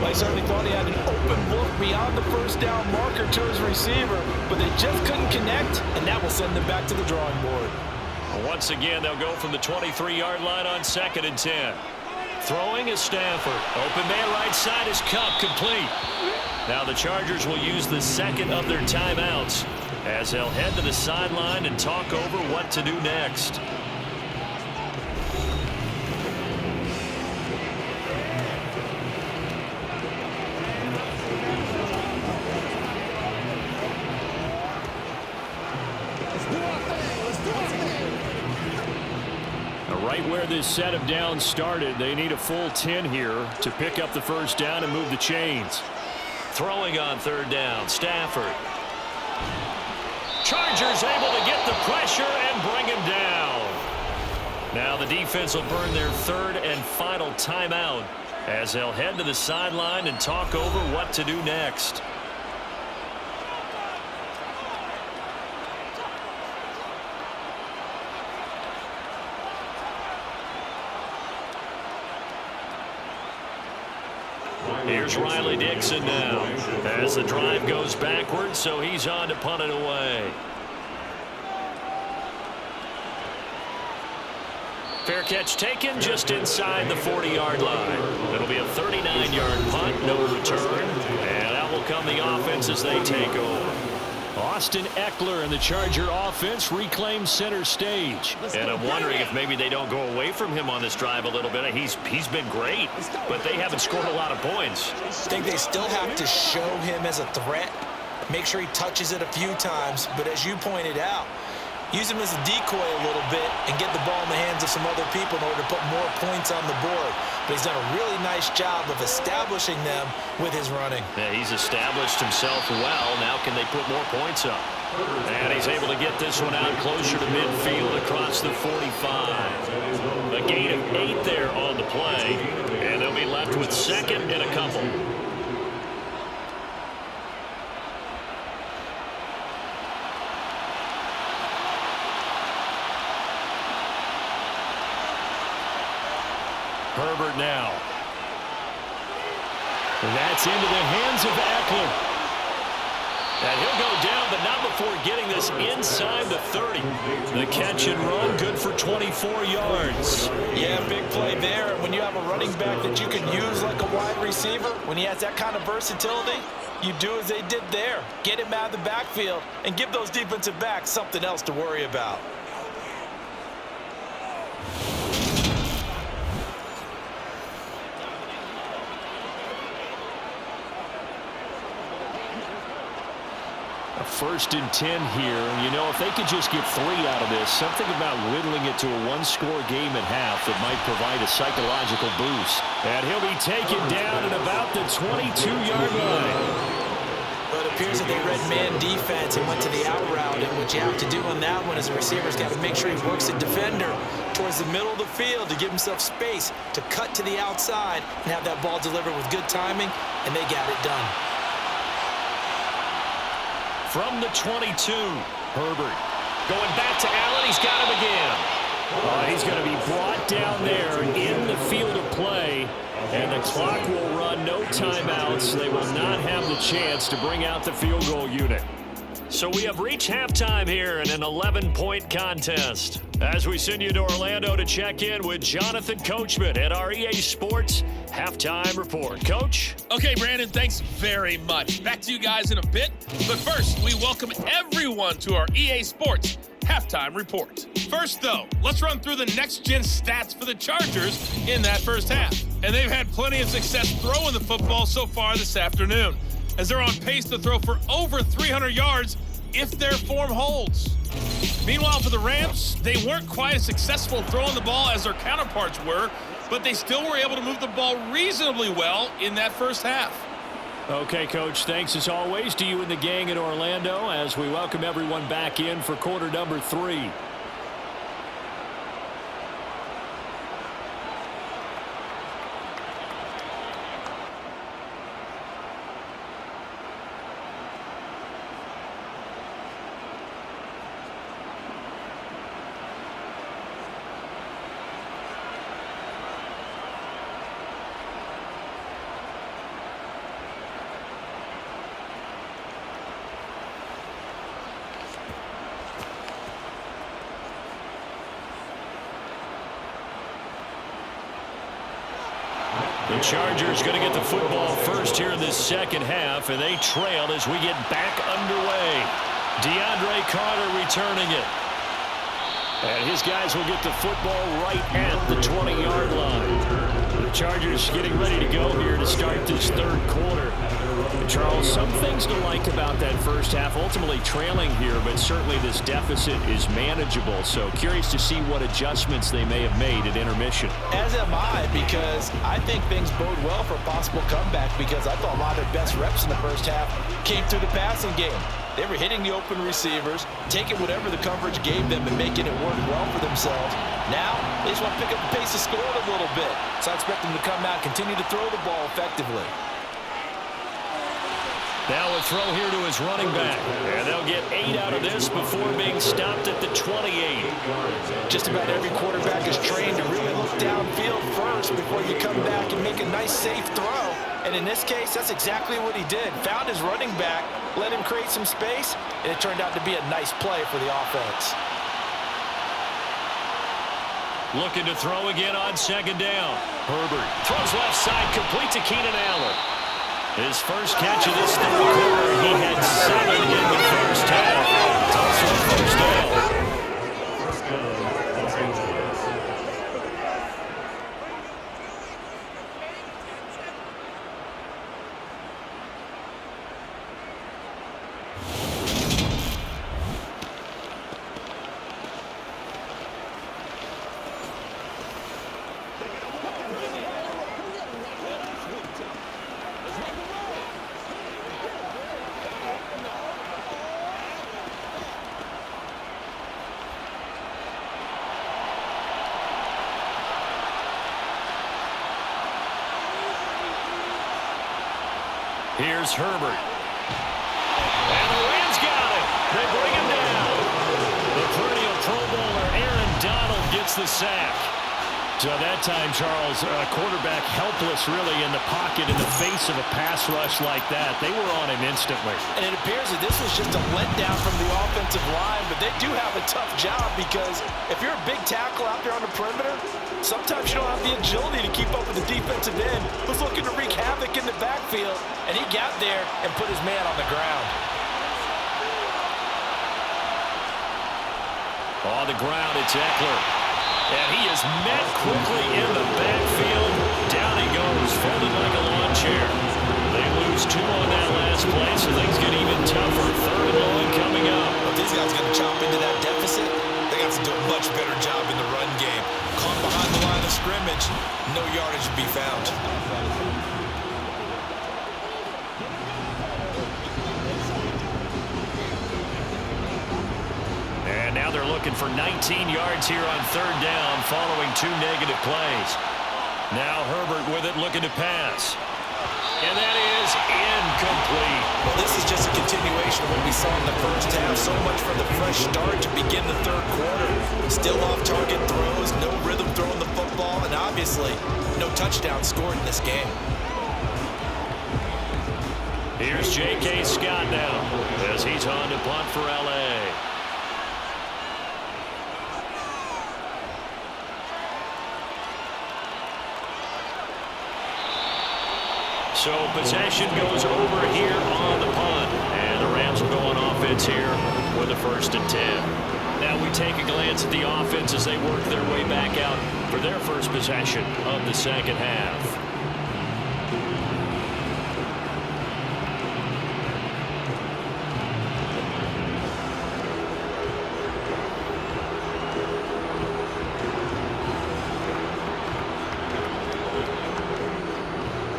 Well, I certainly thought he had an open look beyond the first down marker to his receiver, but they just couldn't connect, and that will send them back to the drawing board. Once again, they'll go from the 23-yard line on 2nd and 10. Throwing is Stafford. Open man right side is Cup, complete. Now the Chargers will use the second of their timeouts as they'll head to the sideline and talk over what to do next. Right where this set of downs started, they need a full 10 here to pick up the first down and move the chains. Throwing on 3rd down, Stafford. Chargers able to get the pressure and bring him down. Now the defense will burn their 3rd and final timeout as they'll head to the sideline and talk over what to do next. Here's Riley Dixon now as the drive goes backwards, so he's on to punt it away. Fair catch taken just inside the 40-yard line. It'll be a 39-yard punt, no return, and out will come the offense as they take over. Austin Eckler and the Charger offense reclaim center stage. And I'm wondering if maybe they don't go away from him on this drive a little bit. He's been great, but they haven't scored a lot of points. I think they still have to show him as a threat, make sure he touches it a few times, but as you pointed out, use him as a decoy a little bit and get the ball in the hands of some other people in order to put more points on the board. But he's done a really nice job of establishing them with his running. Yeah, he's established himself well. Now can they put more points up? And he's able to get this one out closer to midfield across the 45. A gain of 8 there on the play. And they'll be left with 2nd and a couple. Herbert now. And that's into the hands of Eckler. And he'll go down, but not before getting this inside the 30. The catch and run, good for 24 yards. Yeah, big play there. When you have a running back that you can use like a wide receiver, when he has that kind of versatility, you do as they did there. Get him out of the backfield and give those defensive backs something else to worry about. First and 10 here. You know, if they could just get 3 out of this, something about whittling it to a one-score game at half that might provide a psychological boost. And he'll be taken down at about the 22-yard line. Well, it appears that they read man defense and went to the out route. And what you have to do on that one is the receiver's got to make sure he works the defender towards the middle of the field to give himself space to cut to the outside and have that ball delivered with good timing, and they got it done. From the 22, Herbert going back to Allen. He's got him again. He's going to be brought down there in the field of play, and the clock will run. No timeouts. They will not have the chance to bring out the field goal unit. So we have reached halftime here in an 11-point contest. As we send you to Orlando to check in with Jonathan Coachman at our EA Sports Halftime Report. Coach? Okay, Brandon, thanks very much. Back to you guys in a bit. But first, we welcome everyone to our EA Sports Halftime Report. First, though, let's run through the next-gen stats for the Chargers in that first half. And they've had plenty of success throwing the football so far this afternoon, as they're on pace to throw for over 300 yards if their form holds. Meanwhile, for the Rams, they weren't quite as successful throwing the ball as their counterparts were, but they still were able to move the ball reasonably well in that first half. Okay, Coach, thanks as always to you and the gang in Orlando as we welcome everyone back in for quarter number 3. The Chargers going to get the football first here in this second half, and they trail as we get back underway. DeAndre Carter returning it. And his guys will get the football right at the 20-yard line. The Chargers getting ready to go here to start this third quarter. And Charles, some things to like about that first half. Ultimately trailing here, but certainly this deficit is manageable. So curious to see what adjustments they may have made at intermission. As am I, because I think things bode well for a possible comeback, because I thought a lot of their best reps in the first half came through the passing game. They were hitting the open receivers, taking whatever the coverage gave them and making it work well for themselves. Now, they just want to pick up the pace of scoring a little bit. So I expect them to come out and continue to throw the ball effectively. Now a throw here to his running back. And they'll get 8 out of this before being stopped at the 28. Just about every quarterback is trained to really look downfield first before you come back and make a nice, safe throw. And in this case, that's exactly what he did. Found his running back, let him create some space, and it turned out to be a nice play for the offense. Looking to throw again on second down. Herbert throws left side, complete to Keenan Allen. His first catch of this third quarter, he had 7 in the first half. It's also a first down. Here's Herbert. And the Rams got it. They bring him down. The perennial Pro Bowler Aaron Donald gets the sack. So that time, Charles, quarterback helpless really in the pocket in the face of a pass rush like that. They were on him instantly. And it appears that this was just a letdown from the offensive line, but they do have a tough job, because if you're a big tackle out there on the perimeter, sometimes you don't have the agility to keep up with the defensive end who's looking to wreak havoc in the backfield, and he got there and put his man on the ground. On the ground, it's Eckler. And he is met quickly in the backfield. Down he goes, folded like a lawn chair. They lose 2 on that last play, so things get even tougher. Third and long coming up. If these guys are going to chop into that deficit, they got to do a much better job in the run game. Caught behind the line of scrimmage, no yardage to be found. And now they're looking for 19 yards here on third down following 2 negative plays. Now Herbert with it, looking to pass. And that is incomplete. Well, this is just a continuation of what we saw in the first half. So much for the fresh start to begin the third quarter. Still off-target throws, no rhythm throwing the football, and obviously no touchdown scored in this game. Here's J.K. Scott now as he's on to punt for L.A. So possession goes over here on the punt. And the Rams will go on offense here with a 1st and 10. Now we take a glance at the offense as they work their way back out for their first possession of the second half.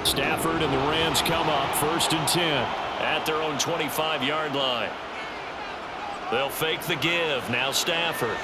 Stafford and the Rams come up 1st and 10 at their own 25-yard line. They'll fake the give. Now Stafford.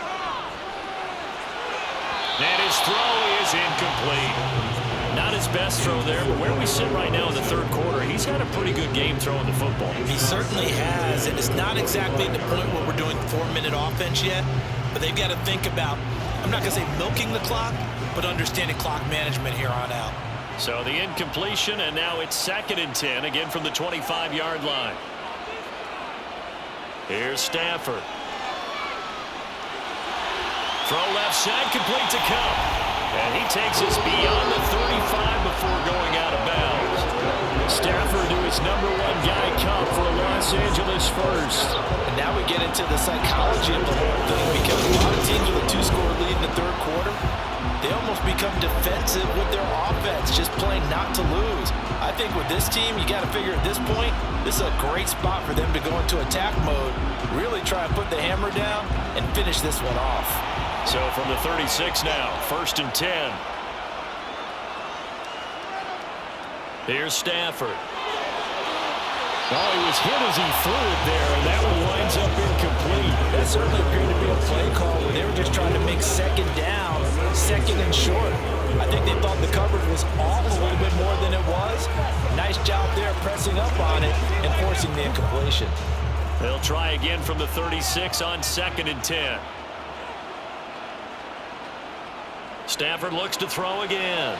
And his throw is incomplete. Not his best throw there, but where we sit right now in the 3rd quarter, he's had a pretty good game throwing the football. He certainly has, and it's not exactly at the point where we're doing 4-minute offense yet, but they've got to think about, I'm not going to say milking the clock, but understanding clock management here on out. So the incompletion, and now it's 2nd and 10, again from the 25-yard line. Here's Stafford. Throw left side, complete to Cup. And he takes us beyond the 35 before going out of bounds. Stafford to his #1 guy, Cup, for a Los Angeles first. And now we get into the psychology of the whole thing, because a lot of teams with a 2-score lead in the 3rd quarter, they almost become defensive with their offense, just playing not to lose. I think with this team, you got to figure at this point, this is a great spot for them to go into attack mode, really try and put the hammer down and finish this one off. So from the 36 now, 1st and 10. Here's Stafford. Oh, he was hit as he threw it there, and that one winds up incomplete. That certainly appeared to be a play call where they were just trying to make 2nd down, 2nd and short. I think they thought the coverage was off a little bit more than it was. Nice job there pressing up on it and forcing the incompletion. They'll try again from the 36 on 2nd and 10. Stafford looks to throw again.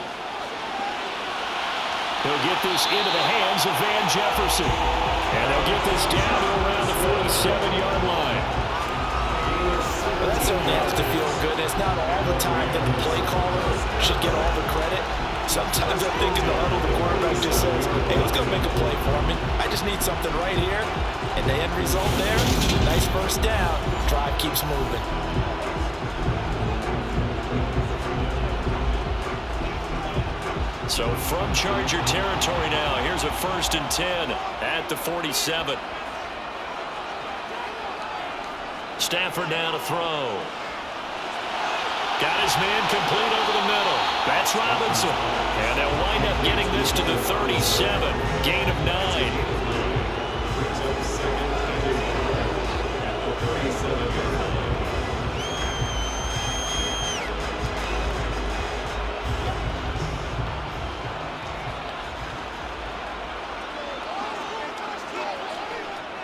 He'll get this into the hands of Van Jefferson. And they'll get this down to around the 47-yard line. Well, that certainly has to feel good. It's not all the time that the play caller should get all the credit. Sometimes I think in the huddle, the quarterback just says, hey, who's going to make a play for me? I just need something right here. And the end result there, nice 1st down. Drive keeps moving. So from Charger territory now, here's a 1st and 10 at the 47. Stafford now to throw. Got his man complete over the middle. That's Robinson. And they'll wind up getting this to the 37. Gain of 9.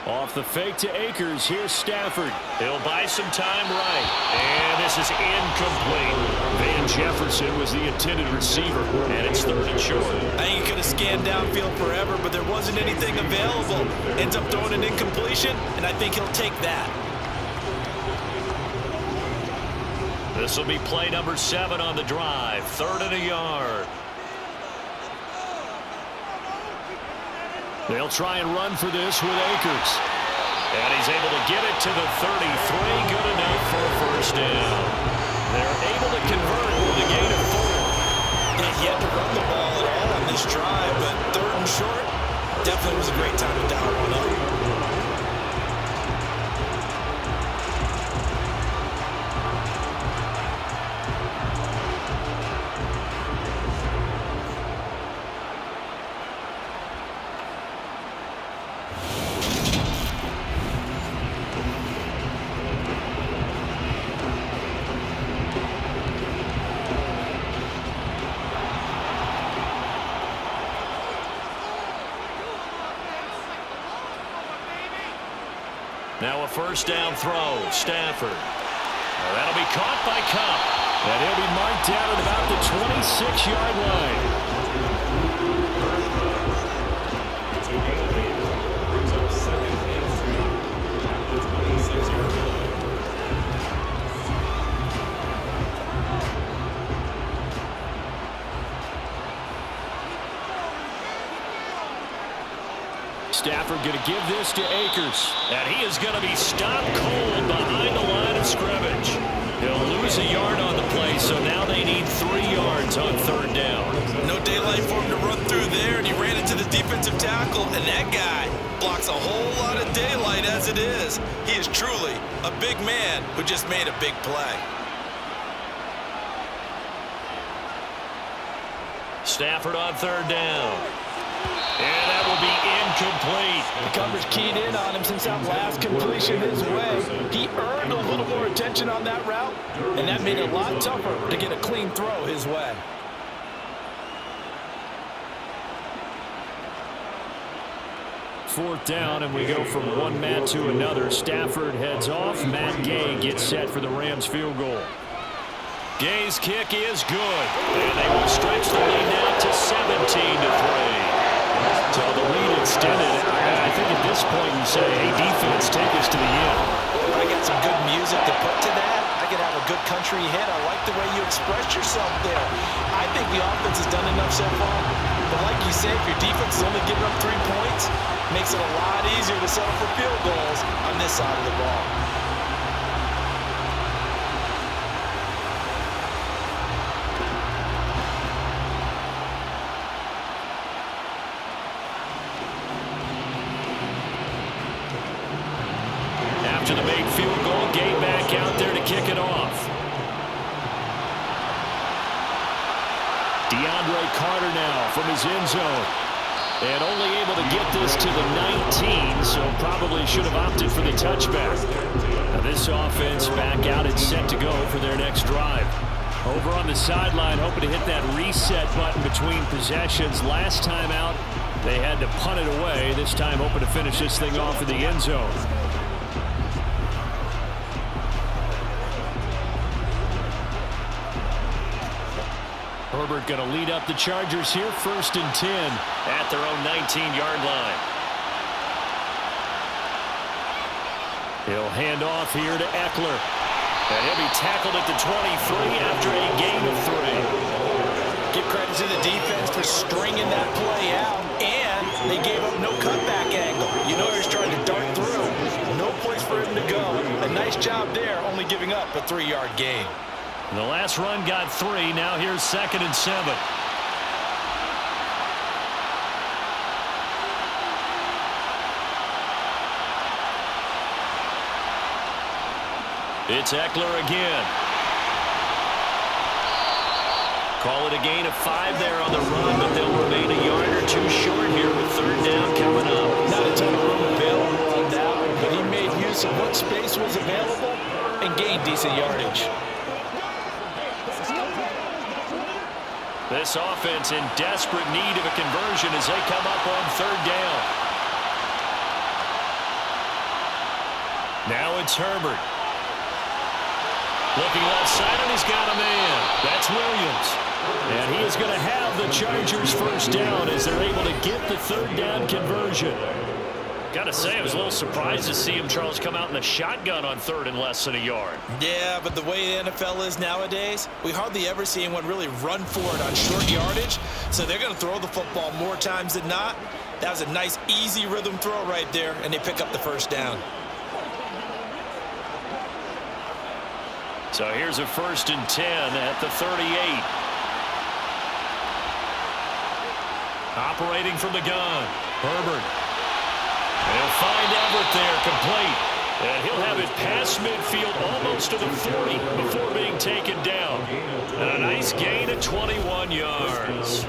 Off the fake to Akers. Here's Stafford. He'll buy some time right. And this is incomplete. Van Jefferson was the intended receiver. And it's 3rd and short. I think he could have scanned downfield forever, but there wasn't anything available. Ends up throwing an incompletion, and I think he'll take that. This will be play number 7 on the drive. 3rd and a yard. They'll try and run for this with Akers. And he's able to get it to the 33. Good enough for a 1st down. They're able to convert with a gain of 4. Yeah, he had to run the ball at all on this drive, but 3rd and short, definitely was a great time to dial one up. Now a 1st down throw. Stafford. Now that'll be caught by Cup. And he'll be marked down at about the 26-yard line. Stafford going to give this to Akers. And he is going to be stopped cold behind the line of scrimmage. He'll lose a yard on the play, so now they need 3 yards on 3rd down. No daylight for him to run through there, and he ran into the defensive tackle, and that guy blocks a whole lot of daylight as it is. He is truly a big man who just made a big play. Stafford on 3rd down. And that will be incomplete. The coverage keyed in on him since that last completion his way. He earned a little more attention on that route, and that made it a lot tougher to get a clean throw his way. Fourth down, and we go from one man to another. Stafford heads off. Matt Gay gets set for the Rams field goal. Gay's kick is good, and they will stretch the lead now to 17-3. So the lead extended. I think at this point you say, hey, defense, take us to the end. I got some good music to put to that. I could have a good country hit. I like the way you expressed yourself there. I think the offense has done enough so far. But like you said, if your defense is only giving up 3 points, makes it a lot easier to settle for field goals on this side of the ball. After the made field goal, Gay back out there to kick it off. DeAndre Carter now from his end zone. And only able to get this to the 19, so probably should have opted for the touchback. Now this offense back out and set to go for their next drive. Over on the sideline, hoping to hit that reset button between possessions. Last time out, they had to punt it away. This time hoping to finish this thing off in the end zone. Herbert going to lead up the Chargers here, 1st and 10 at their own 19-yard line. He'll hand off here to Eckler. And he'll be tackled at the 23 after a gain of 3. Give credit to the defense for stringing that play out, and they gave up no cutback angle. You know he was trying to dart through. No place for him to go. A nice job there, only giving up a 3-yard gain. The last run got 3. Now here's 2nd and 7. It's Eckler again. Call it a gain of 5 there on the run, but they'll remain a yard or 2 short here with 3rd down coming up. Not a ton of room available on that one, but he made use of what space was available and gained decent yardage. This offense in desperate need of a conversion as they come up on 3rd down. Now it's Herbert. Looking left side, and he's got a man. That's Williams. And he is going to have the Chargers 1st down as they're able to get the 3rd down conversion. Got to say, I was a little surprised to see him, Charles, come out in the shotgun on 3rd and less than a yard. Yeah, but the way the NFL is nowadays, we hardly ever see anyone really run for it on short yardage. So they're going to throw the football more times than not. That was a nice, easy rhythm throw right there, and they pick up the 1st down. So here's a 1st and 10 at the 38. Operating from the gun, Herbert. He'll find Everett there, complete. And he'll have it past midfield almost to the 40 before being taken down. And a nice gain of 21 yards.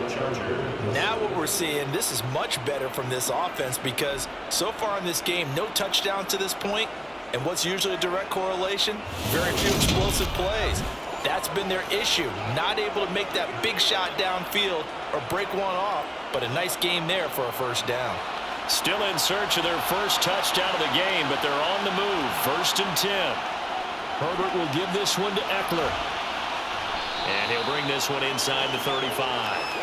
Now what we're seeing, this is much better from this offense because so far in this game, no touchdown to this point. And what's usually a direct correlation? Very few explosive plays. That's been their issue. Not able to make that big shot downfield or break one off, but a nice game there for a 1st down. Still in search of their 1st touchdown of the game, but they're on the move. 1st and 10. Herbert will give this one to Eckler. And he'll bring this one inside the 35.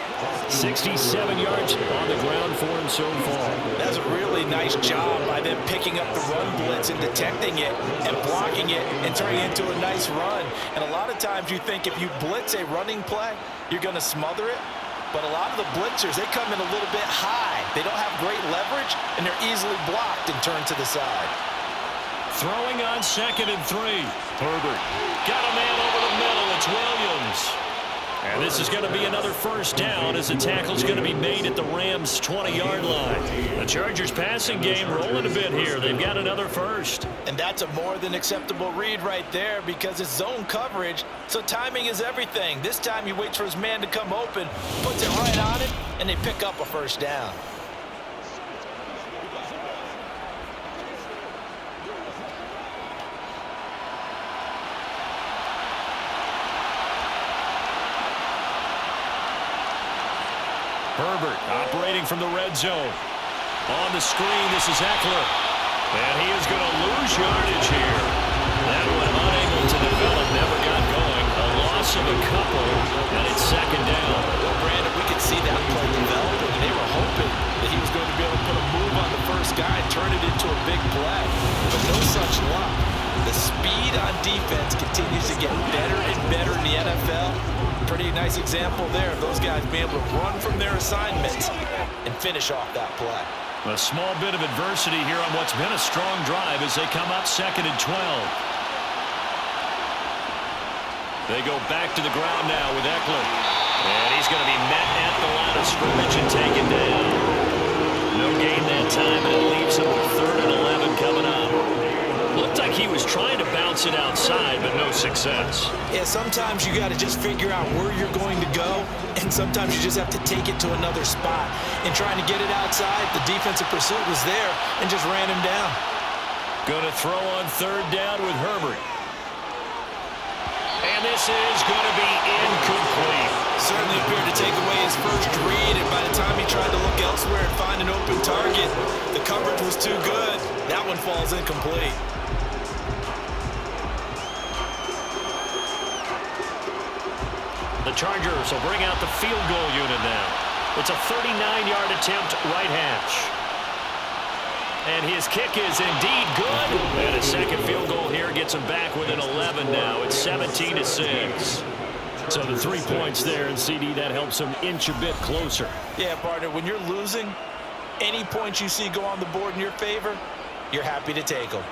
67 yards on the ground for him so far. That's a really nice job by them picking up the run blitz and detecting it and blocking it and turning it into a nice run. And a lot of times you think if you blitz a running play, you're going to smother it. But a lot of the blitzers, they come in a little bit high. They don't have great leverage, and they're easily blocked and turned to the side. Throwing on 2nd and 3. Herbert got a man over the middle. It's Williams. And this is going to be another first down as the tackle's going to be made at the Rams' 20-yard line. The Chargers' passing game rolling a bit here. They've got another first. And that's a more than acceptable read right there because it's zone coverage, so timing is everything. This time he waits for his man to come open, puts it right on it, and they pick up a first down. Herbert operating from the red zone. On the screen, this is Eckler. And he is going to lose yardage here. That one unable to develop, never got going. A loss of a couple, and it's 2nd down. Well, Brandon, we could see that play developing. They were hoping that he was going to be able to put a move on the first guy and turn it into a big play. But no such luck. The speed on defense continues to get better and better in the NFL. Pretty nice example there of those guys being able to run from their assignments and finish off that play. A small bit of adversity here on what's been a strong drive as they come up 2nd and 12. They go back to the ground now with Eckler. And he's going to be met at the line of scrimmage and taken down. No gain that time, and it leaves him with 3rd and 11 coming up. Looked like he was trying to bounce it outside, but no success. Yeah, sometimes you got to just figure out where you're going to go, and sometimes you just have to take it to another spot. In trying to get it outside, the defensive pursuit was there and just ran him down. Going to throw on 3rd down with Herbert. And this is going to be incomplete. Certainly appeared to take away his first read, and by the time he tried to look elsewhere and find an open target, the coverage was too good. That one falls incomplete. The Chargers will bring out the field goal unit now. It's a 39-yard attempt, right hash. And his kick is indeed good. And a second field goal here gets him back within 11 now. It's 17-6. So the 3 points there, and CD, that helps him inch a bit closer. Yeah, partner, when you're losing, any points you see go on the board in your favor, you're happy to take them.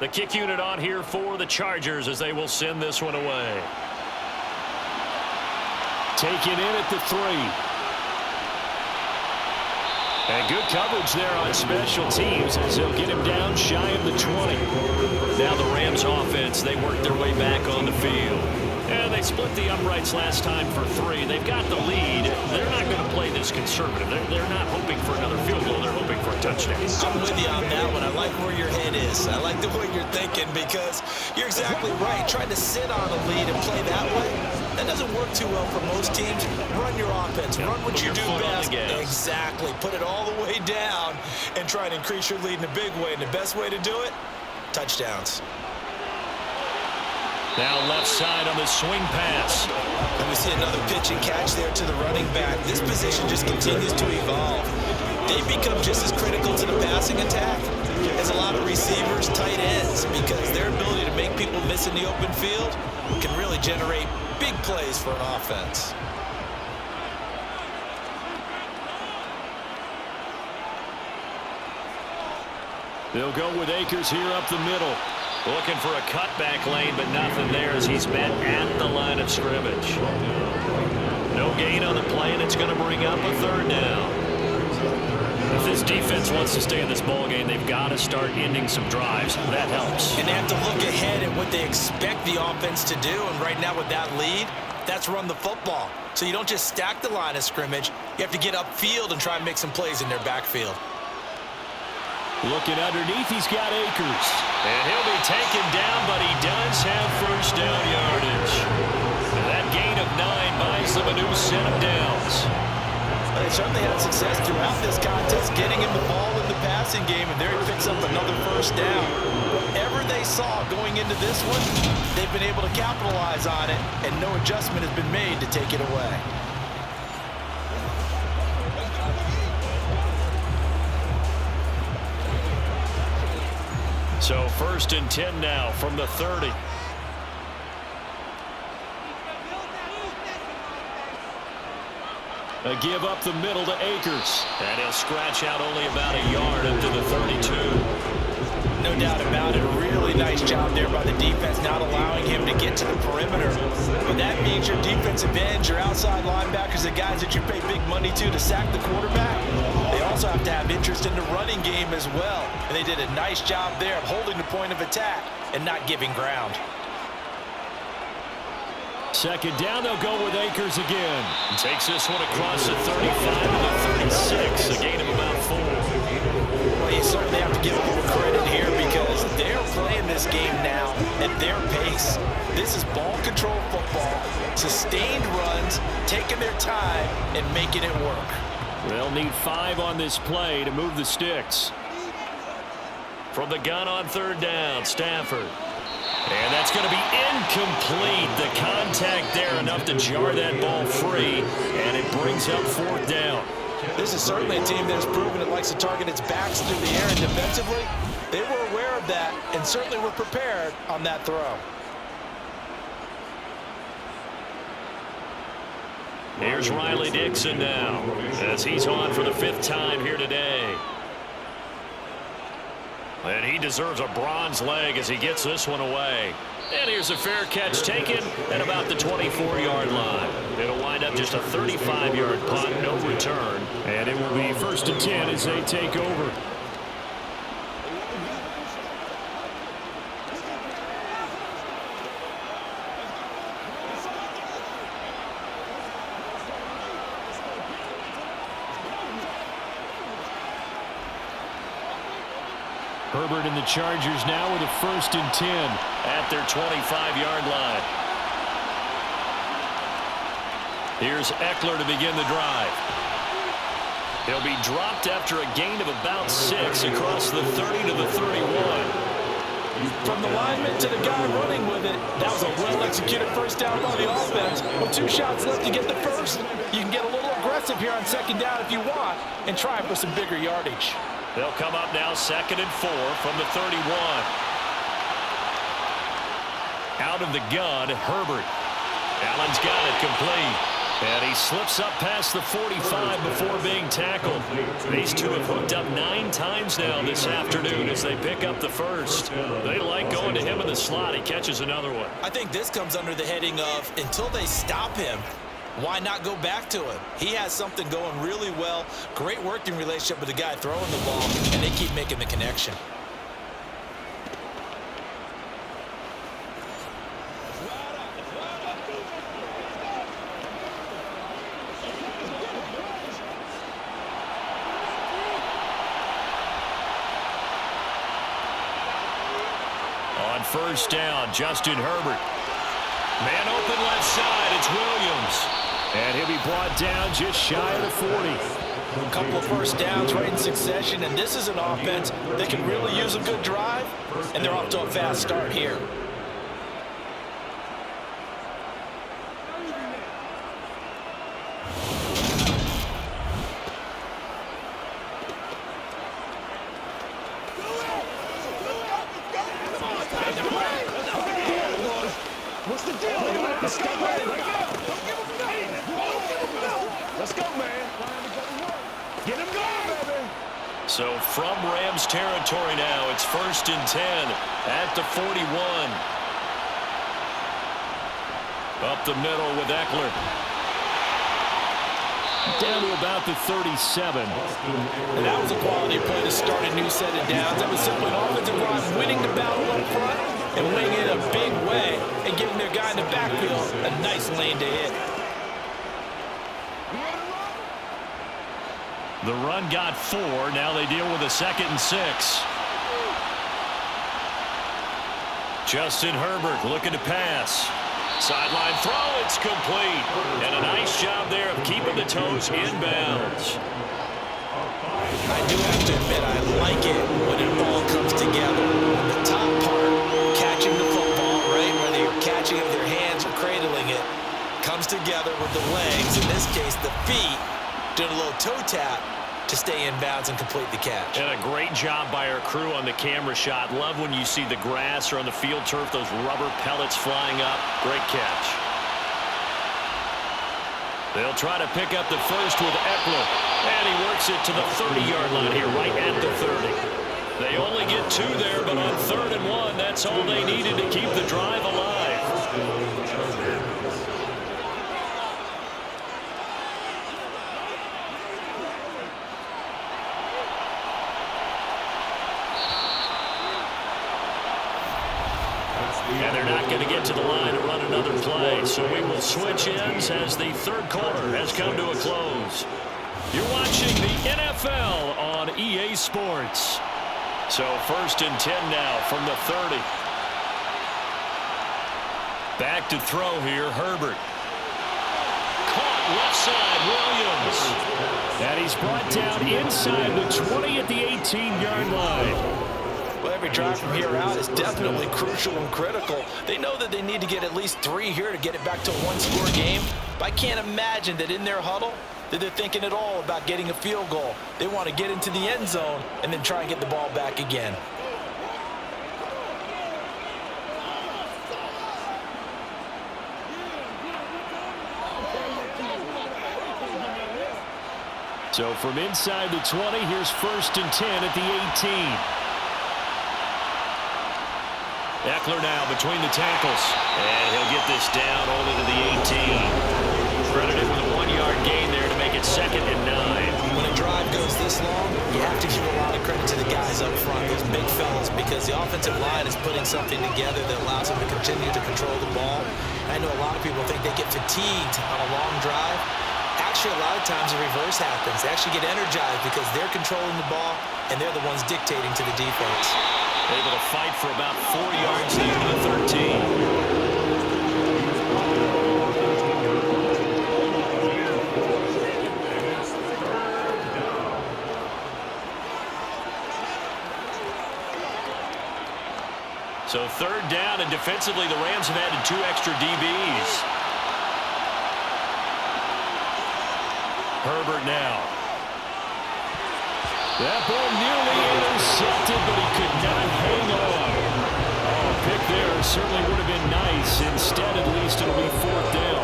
The kick unit on here for the Chargers as they will send this one away. Taken in at the 3. And good coverage there on special teams as they'll get him down shy of the 20. Now the Rams offense, they work their way back on the field. And they split the uprights last time for 3. They've got the lead. They're not going to play this conservative. They're not hoping for another field goal. They're hoping for a touchdown. I'm with you on that one. I like where your head is. I like the way you're thinking because you're exactly right. Trying to sit on a lead and play that way, that doesn't work too well for most teams. Run your offense. Run what you do best. Exactly. Put it all the way down and try to increase your lead in a big way. And the best way to do it, touchdowns. Now left side on the swing pass. And we see another pitch and catch there to the running back. This position just continues to evolve. They become just as critical to the passing attack as a lot of receivers, tight ends, because their ability to make people miss in the open field can really generate big plays for an offense. They'll go with Akers here up the middle. Looking for a cutback lane, but nothing there as he's met at the line of scrimmage. No gain on the play, and it's going to bring up a 3rd down. If this defense wants to stay in this ballgame, they've got to start ending some drives. That helps. And they have to look ahead at what they expect the offense to do, and right now with that lead, that's run the football. So you don't just stack the line of scrimmage. You have to get upfield and try and make some plays in their backfield. Looking underneath, he's got Akers. And he'll be taken down, but he does have first down yardage. And that gain of 9 buys them a new set of downs. They certainly had success throughout this contest, getting him the ball in the passing game, and there he picks up another first down. Whatever they saw going into this one, they've been able to capitalize on it, and no adjustment has been made to take it away. So 1st and 10 now from the 30. A give up the middle to Akers. And he'll scratch out only about a yard up to the 32. No doubt about it. Really nice job there by the defense, not allowing him to get to the perimeter. But that means your defensive ends, your outside linebackers, the guys that you pay big money to sack the quarterback, they also have to have interest in the running game as well. And they did a nice job there of holding the point of attack and not giving ground. 2nd down, they'll go with Akers again. Takes this one across the 35 to the 36, a gain of about 4. Well, you certainly have to give a little credit here because they're playing this game now at their pace. This is ball control football, sustained runs, taking their time and making it work. They'll need 5 on this play to move the sticks. From the gun on 3rd down, Stafford. And that's going to be incomplete. The contact there enough to jar that ball free, and it brings up 4th down. This is certainly a team that has proven it likes to target its backs through the air, and defensively, they were aware of that and certainly were prepared on that throw. Here's Riley Dixon now as he's on for the 5th time here today. And he deserves a bronze leg as he gets this one away. And here's a fair catch taken at about the 24-yard line. It'll wind up just a 35-yard punt, no return. And it will be 1st and 10 as they take over. Herbert and the Chargers now with a 1st and 10 at their 25-yard line. Here's Eckler to begin the drive. He'll be dropped after a gain of about 6 across the 30 to the 31. From the lineman to the guy running with it, that was a well-executed first down by the offense. With 2 shots left to get the first, you can get a little aggressive here on 2nd down if you want and try for some bigger yardage. They'll come up now 2nd and 4 from the 31. Out of the gun, Herbert. Allen's got it complete. And he slips up past the 45 before being tackled. These two have hooked up 9 times now this afternoon as they pick up the first. They like going to him in the slot. He catches another one. I think this comes under the heading of until they stop him, why not go back to him? He has something going really well. Great working relationship with the guy throwing the ball, and they keep making the connection. On 1st down, Justin Herbert. Man open left side, it's Williams. And he'll be brought down just shy of the 40. A couple of first downs right in succession, and this is an offense that can really use a good drive, and they're off to a fast start here. What's the deal? Let's go, man. Let's go, man. Get him going, baby. So from Rams territory now, it's 1st and 10 at the 41. Up the middle with Eckler. Down to about the 37. And that was a quality play to start a new set of downs. That was simply an offensive line winning the battle up front and winning it in a big way and giving their guy in the backfield a nice lane to hit. The run got 4. Now they deal with a 2nd and 6. Justin Herbert looking to pass. Sideline throw, it's complete. And a nice job there of keeping the toes in bounds. I do have to admit, I like it when it all comes together. The top part, catching the football, right, whether you're catching it with your hands or cradling it, comes together with the legs, in this case the feet, doing a little toe tap to stay in bounds and complete the catch. And a great job by our crew on the camera shot. Love when you see the grass or on the field turf, those rubber pellets flying up. Great catch. They'll try to pick up the first with Eckler. And he works it to the 30-yard line here, right at the 30. They only get 2 there, but on 3rd and 1, that's all they needed to keep the drive alive. And they're not going to get to the line to run another play. So we will switch ends as the 3rd quarter has come to a close. You're watching the NFL on EA Sports. So 1st and 10 now from the 30. Back to throw here, Herbert. Caught left side, Williams. And he's brought down inside the 20 at the 18-yard line. Well, every drive from here out is definitely crucial and critical. They know that they need to get at least 3 here to get it back to a 1-score game. But I can't imagine that in their huddle that they're thinking at all about getting a field goal. They want to get into the end zone and then try and get the ball back again. So from inside the 20, here's 1st and 10 at the 18. Eckler now between the tackles. And he'll get this down only to the 18. Credited with a 1-yard gain there to make it 2nd and 9. When a drive goes this long, you have to give a lot of credit to the guys up front, those big fellas, because the offensive line is putting something together that allows them to continue to control the ball. I know a lot of people think they get fatigued on a long drive. Actually, a lot of times the reverse happens. They actually get energized because they're controlling the ball and they're the ones dictating to the defense. Able to fight for about 4 yards there to the 13. So 3rd down, and defensively the Rams have added 2 extra DBs. Herbert now. That ball nearly intercepted, but he could not hang on. Oh, a pick there certainly would have been nice. Instead, at least it'll be 4th down.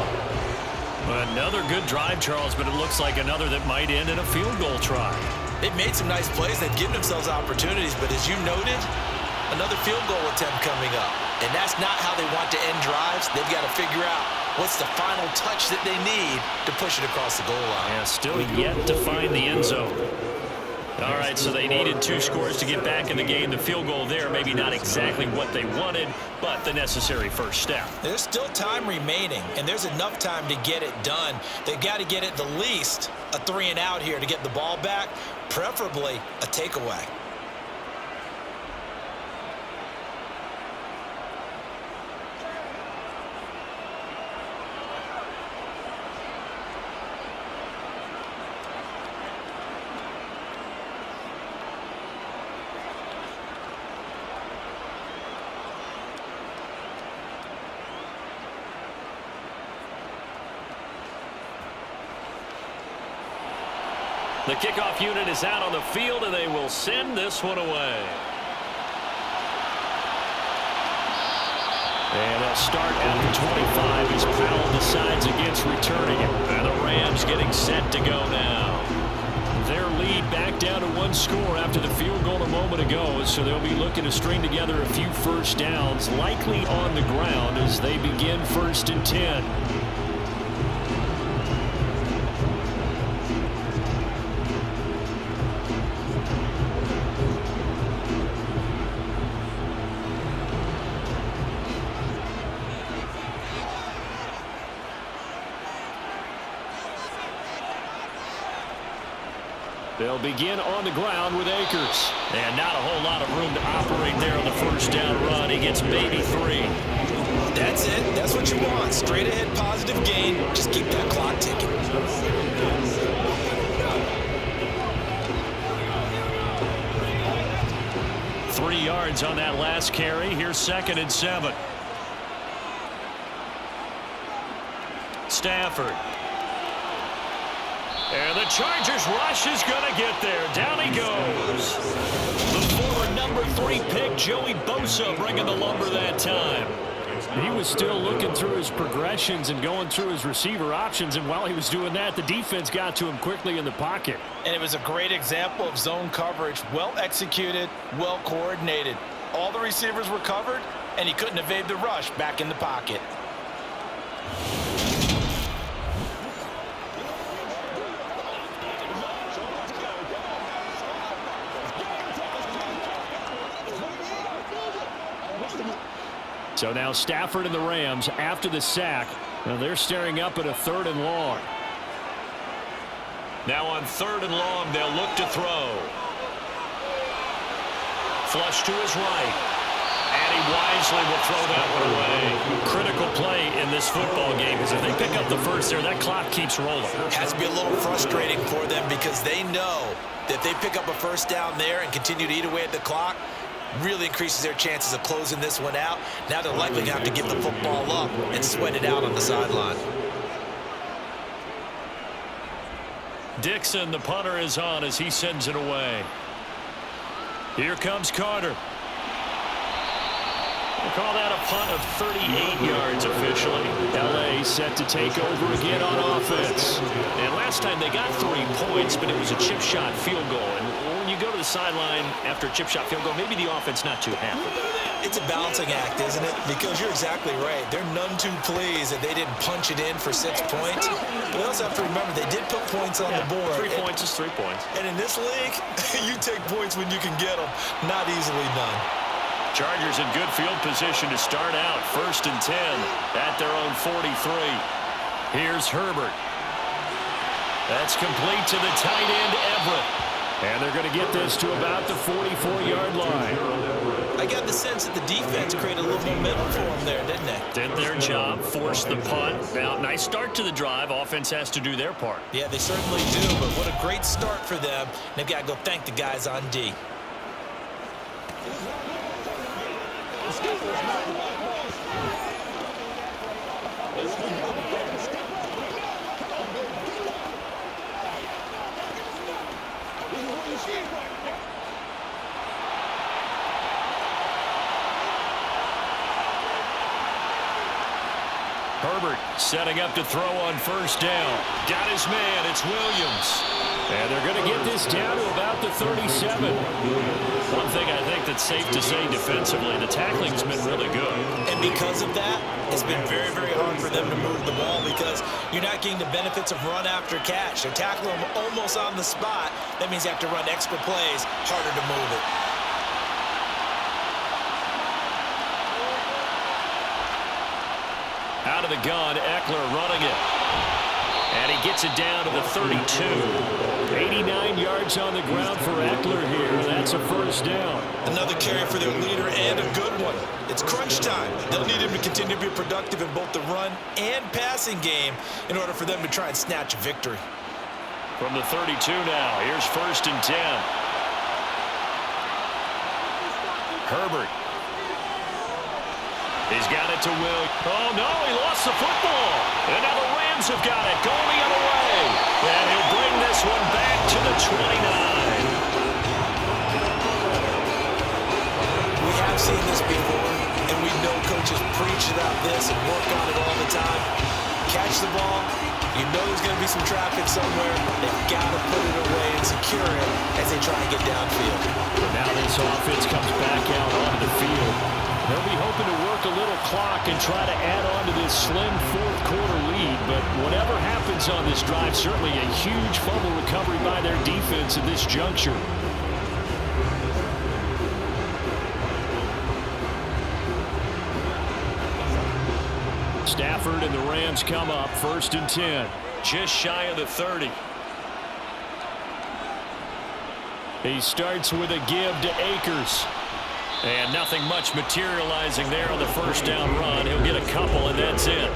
Another good drive, Charles, but it looks like another that might end in a field goal try. They've made some nice plays. They've given themselves opportunities, but as you noted, another field goal attempt coming up. And that's not how they want to end drives. They've got to figure out what's the final touch that they need to push it across the goal line. Yeah, still yet to find the end zone. All right, so they needed 2 scores to get back in the game. The field goal there, maybe not exactly what they wanted, but the necessary first step. There's still time remaining, and there's enough time to get it done. They've got to get at the least a 3-and-out here to get the ball back, preferably a takeaway. The kickoff unit is out on the field, and they will send this one away. And they'll start at the 25 as Powell decides against returning it. And the Rams getting set to go now. Their lead back down to 1 score after the field goal a moment ago, so they'll be looking to string together a few first downs, likely on the ground as they begin 1st and 10. They'll begin on the ground with Akers. And not a whole lot of room to operate there on the first down run. He gets maybe 3. That's it. That's what you want. Straight ahead positive gain. Just keep that clock ticking. 3 yards on that last carry. Here's 2nd and 7. Stafford. And the Chargers rush is going to get there. Down he goes. The former number 3 pick, Joey Bosa, bringing the lumber that time. He was still looking through his progressions and going through his receiver options, and while he was doing that, the defense got to him quickly in the pocket. And it was a great example of zone coverage. Well executed, well coordinated. All the receivers were covered, and he couldn't evade the rush back in the pocket. So now Stafford and the Rams, after the sack, they're staring up at a 3rd and long. Now on 3rd and long, they'll look to throw. Flush to his right. And he wisely will throw that one away. Critical play in this football game, because if they pick up the first there, that clock keeps rolling. It has to be a little frustrating for them because they know that if they pick up a first down there and continue to eat away at the clock, really increases their chances of closing this one out. Now they're likely going to have to give the football up and sweat it out on the sideline. Dixon, the punter, is on as he sends it away. Here comes Carter. We'll call that a punt of 38 yards officially. L.A. set to take over again on offense. And last time they got 3 points, but it was a chip shot field goal. And when you go to the sideline after a chip shot field goal, maybe the offense not too happy. It's a balancing act, isn't it? Because you're exactly right. They're none too pleased that they didn't punch it in for 6 points. But we also have to remember they did put points on the board. 3 points is 3 points. And in this league, you take points when you can get them. Not easily done. Chargers in good field position to start out. 1st and 10 at their own 43. Here's Herbert. That's complete to the tight end, Everett. And they're going to get this to about the 44-yard line. I got the sense that the defense created a little momentum for them there, didn't they? Did their job, forced the punt. Now, nice start to the drive. Offense has to do their part. Yeah, they certainly do, but what a great start for them. They've got to go thank the guys on D. Herbert setting up to throw on 1st down. Got his man. It's Williams. And they're going to get this down to about the 37. One thing I think that's safe to say defensively, the tackling's been really good. And because of that, it's been very, very hard for them to move the ball because you're not getting the benefits of run after catch. They're tackling them almost on the spot. That means you have to run extra plays, harder to move it. Out of the gun, Eckler running it. And he gets it down to the 32. 89 yards on the ground for Eckler here. That's a 1st down. Another carry for their leader and a good one. It's crunch time. They'll need him to continue to be productive in both the run and passing game in order for them to try and snatch a victory. From the 32 now, here's 1st and 10. Herbert. He's got it to Will. Oh, no, he lost the football. And now the Rams have got it. Going the other way. And he'll bring this one back to the 29. We have seen this before, and we know coaches preach about this and work on it all the time. Catch the ball. You know there's going to be some traffic somewhere. They've got to put it away and secure it as they try and get downfield. Now this offense comes back out onto the field. They'll be hoping to work a little clock and try to add on to this slim 4th quarter lead. But whatever happens on this drive, certainly a huge fumble recovery by their defense at this juncture. Stafford and the Rams come up 1st and 10. Just shy of the 30. He starts with a give to Akers. And nothing much materializing there on the first down run. He'll get a couple, and that's it.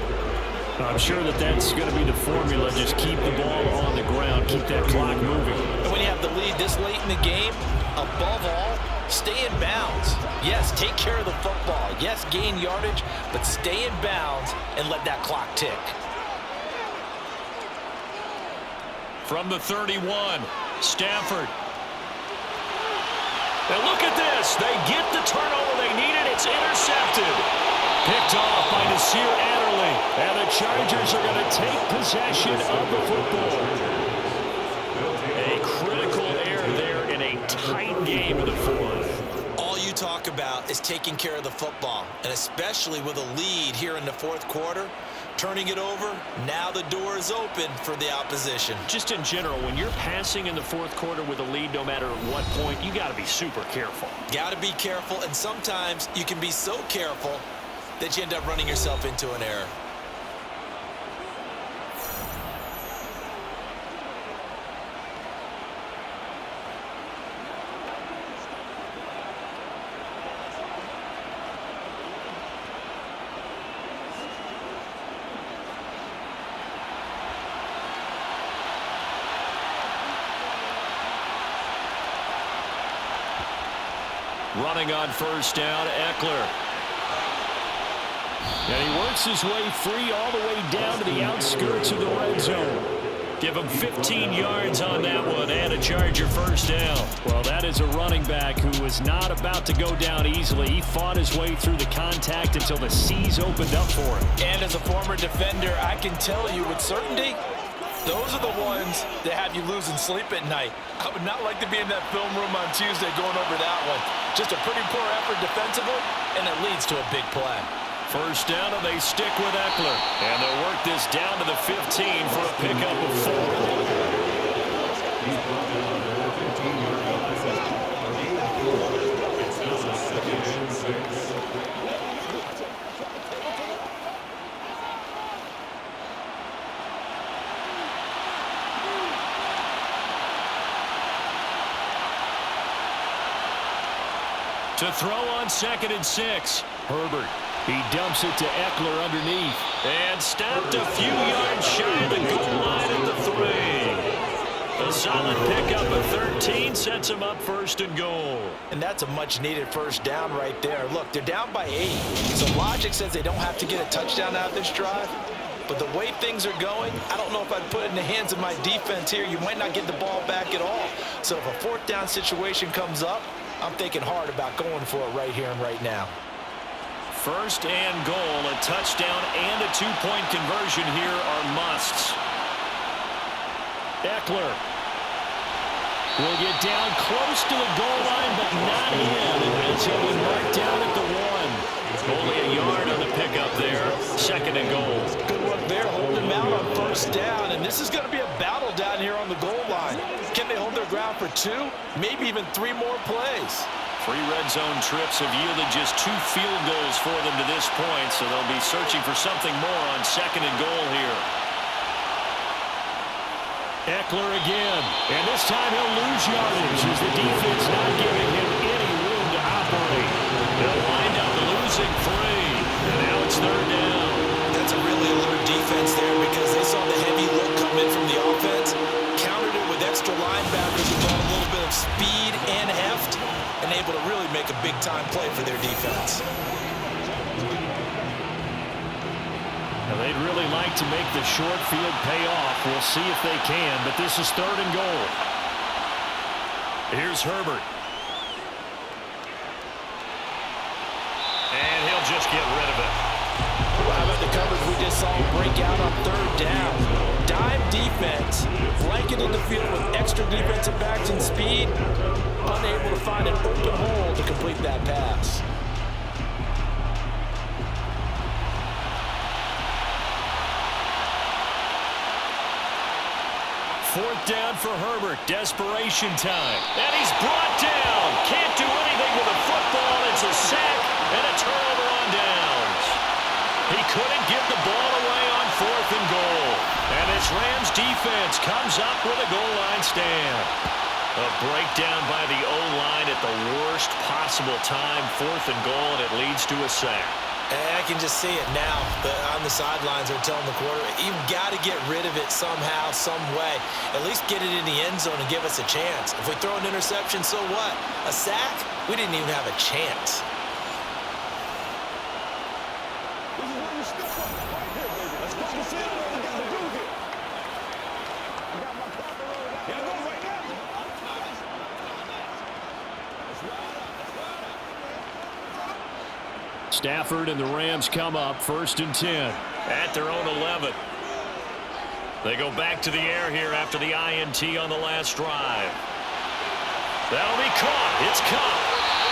I'm sure that's going to be the formula. Just keep the ball on the ground. Keep that clock moving. And when you have the lead this late in the game, above all, stay in bounds. Yes, take care of the football. Yes, gain yardage, but stay in bounds and let that clock tick. From the 31, Stafford. And look at this. They get the turnover they needed. It's intercepted. Picked off by Nasir Adderley. And the Chargers are going to take possession of the football. A critical error there in a tight game in the fourth. All you talk about is taking care of the football, and especially with a lead here in the fourth quarter, turning it over, now the door is open for the opposition. Just in general, when you're passing in the fourth quarter with a lead, no matter at what point, you got to be super careful. Got to be careful, and sometimes you can be so careful that you end up running yourself into an error. Running on first down, Eckler. And he works his way free all the way down to the outskirts of the red zone. Give him 15 yards on that one and a Charger first down. Well, that is a running back who was not about to go down easily. He fought his way through the contact until the C's opened up for him. And as a former defender, I can tell you with certainty, those are the ones that have you losing sleep at night. I would not like to be in that film room on Tuesday going over that one. Just a pretty poor effort defensively, and it leads to a big play. First down, and they stick with Eckler. And they'll work this down to the 15 for a pickup of 4. To throw on 2nd and 6. Herbert. He dumps it to Eckler underneath. And stopped a few yards shy of the goal line at the 3. A solid pickup of 13 sets him up 1st and goal. And that's a much-needed first down right there. Look, they're down by 8. So logic says they don't have to get a touchdown out of this drive. But the way things are going, I don't know if I'd put it in the hands of my defense here. You might not get the ball back at all. So if a 4th down situation comes up, I'm thinking hard about going for it right here and right now. 1st and goal, a touchdown and a 2-point conversion here are musts. Eckler will get down close to the goal line, but not in, as he'll be marked down at the 1. Only a yard on the pickup there. 2nd and goal. Good work there, holding him out on 1st down, and this is going to be a battle down here on the goal line. Can they hold their ground for 2, maybe even 3 more plays? 3 red zone trips have yielded just 2 field goals for them to this point, so they'll be searching for something more on 2nd and goal here. Eckler again, and this time he'll lose yardage as the defense not giving him any room to operate. They'll wind up losing 3, and now it's 3rd down. That's a really alert defense there because they saw the heavy look come in from the offense, countered it with extra linebackers who brought a little bit of speed and heft, and able to really make a big-time play for their defense. Now they'd really like to make the short field pay off. We'll see if they can, but this is 3rd and goal. Here's Herbert. And he'll just get rid of it. How about the coverage we just saw break out on 3rd down? Dime defense, blanketed the field with extra defensive backs and speed, unable to find an open hole to complete that pass. Fourth down for Herbert. Desperation time. And he's brought down. Can't do anything with the football. It's a sack and a turnover on downs. He couldn't get the ball away on 4th and goal. And this Rams defense comes up with a goal line stand. A breakdown by the O-line at the worst possible time, 4th and goal, and it leads to a sack. I can just see it now. On the sidelines, they're telling the quarterback, you've got to get rid of it somehow, some way. At least get it in the end zone and give us a chance. If we throw an interception, so what? A sack? We didn't even have a chance. This is where you step up right here, baby. Let's focus in on what we got to do here. I got my partner over there. Gotta go right now. Let's ride up. Let's ride up. Stafford and the Rams come up 1st and 10 at their own 11. They go back to the air here after the INT on the last drive. That'll be caught. It's caught.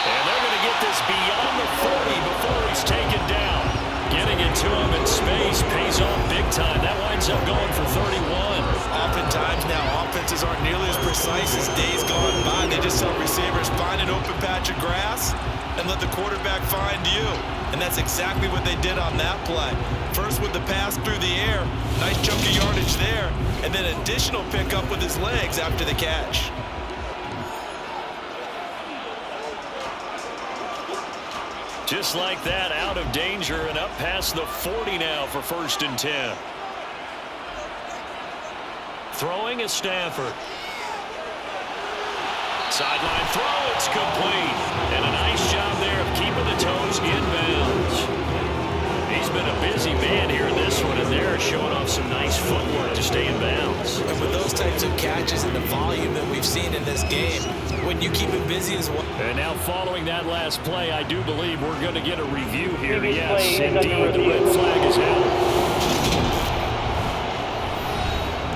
And they're going to get this beyond the 40 before he's taken down. Getting it to him in space pays off big time. That winds up going for 31. Oftentimes now, offenses aren't nearly as precise as days gone by. They just tell receivers, find an open patch of grass and let the quarterback find you. And that's exactly what they did on that play. First with the pass through the air, nice chunk of yardage there, and then additional pickup with his legs after the catch. Just like that, out of danger and up past the 40 now for 1st and 10. Throwing is Stafford. Sideline throw, it's complete. And a nice job there of keeping the toes inbounds. He's been a busy man here in this one, and they're showing off some nice footwork to stay in bounds. And with those types of catches and the volume that we've seen in this game, when you keep him busy as well. And now following that last play, I do believe we're going to get a review here. Previous Yes, play is indeed, under the review. red flag is out.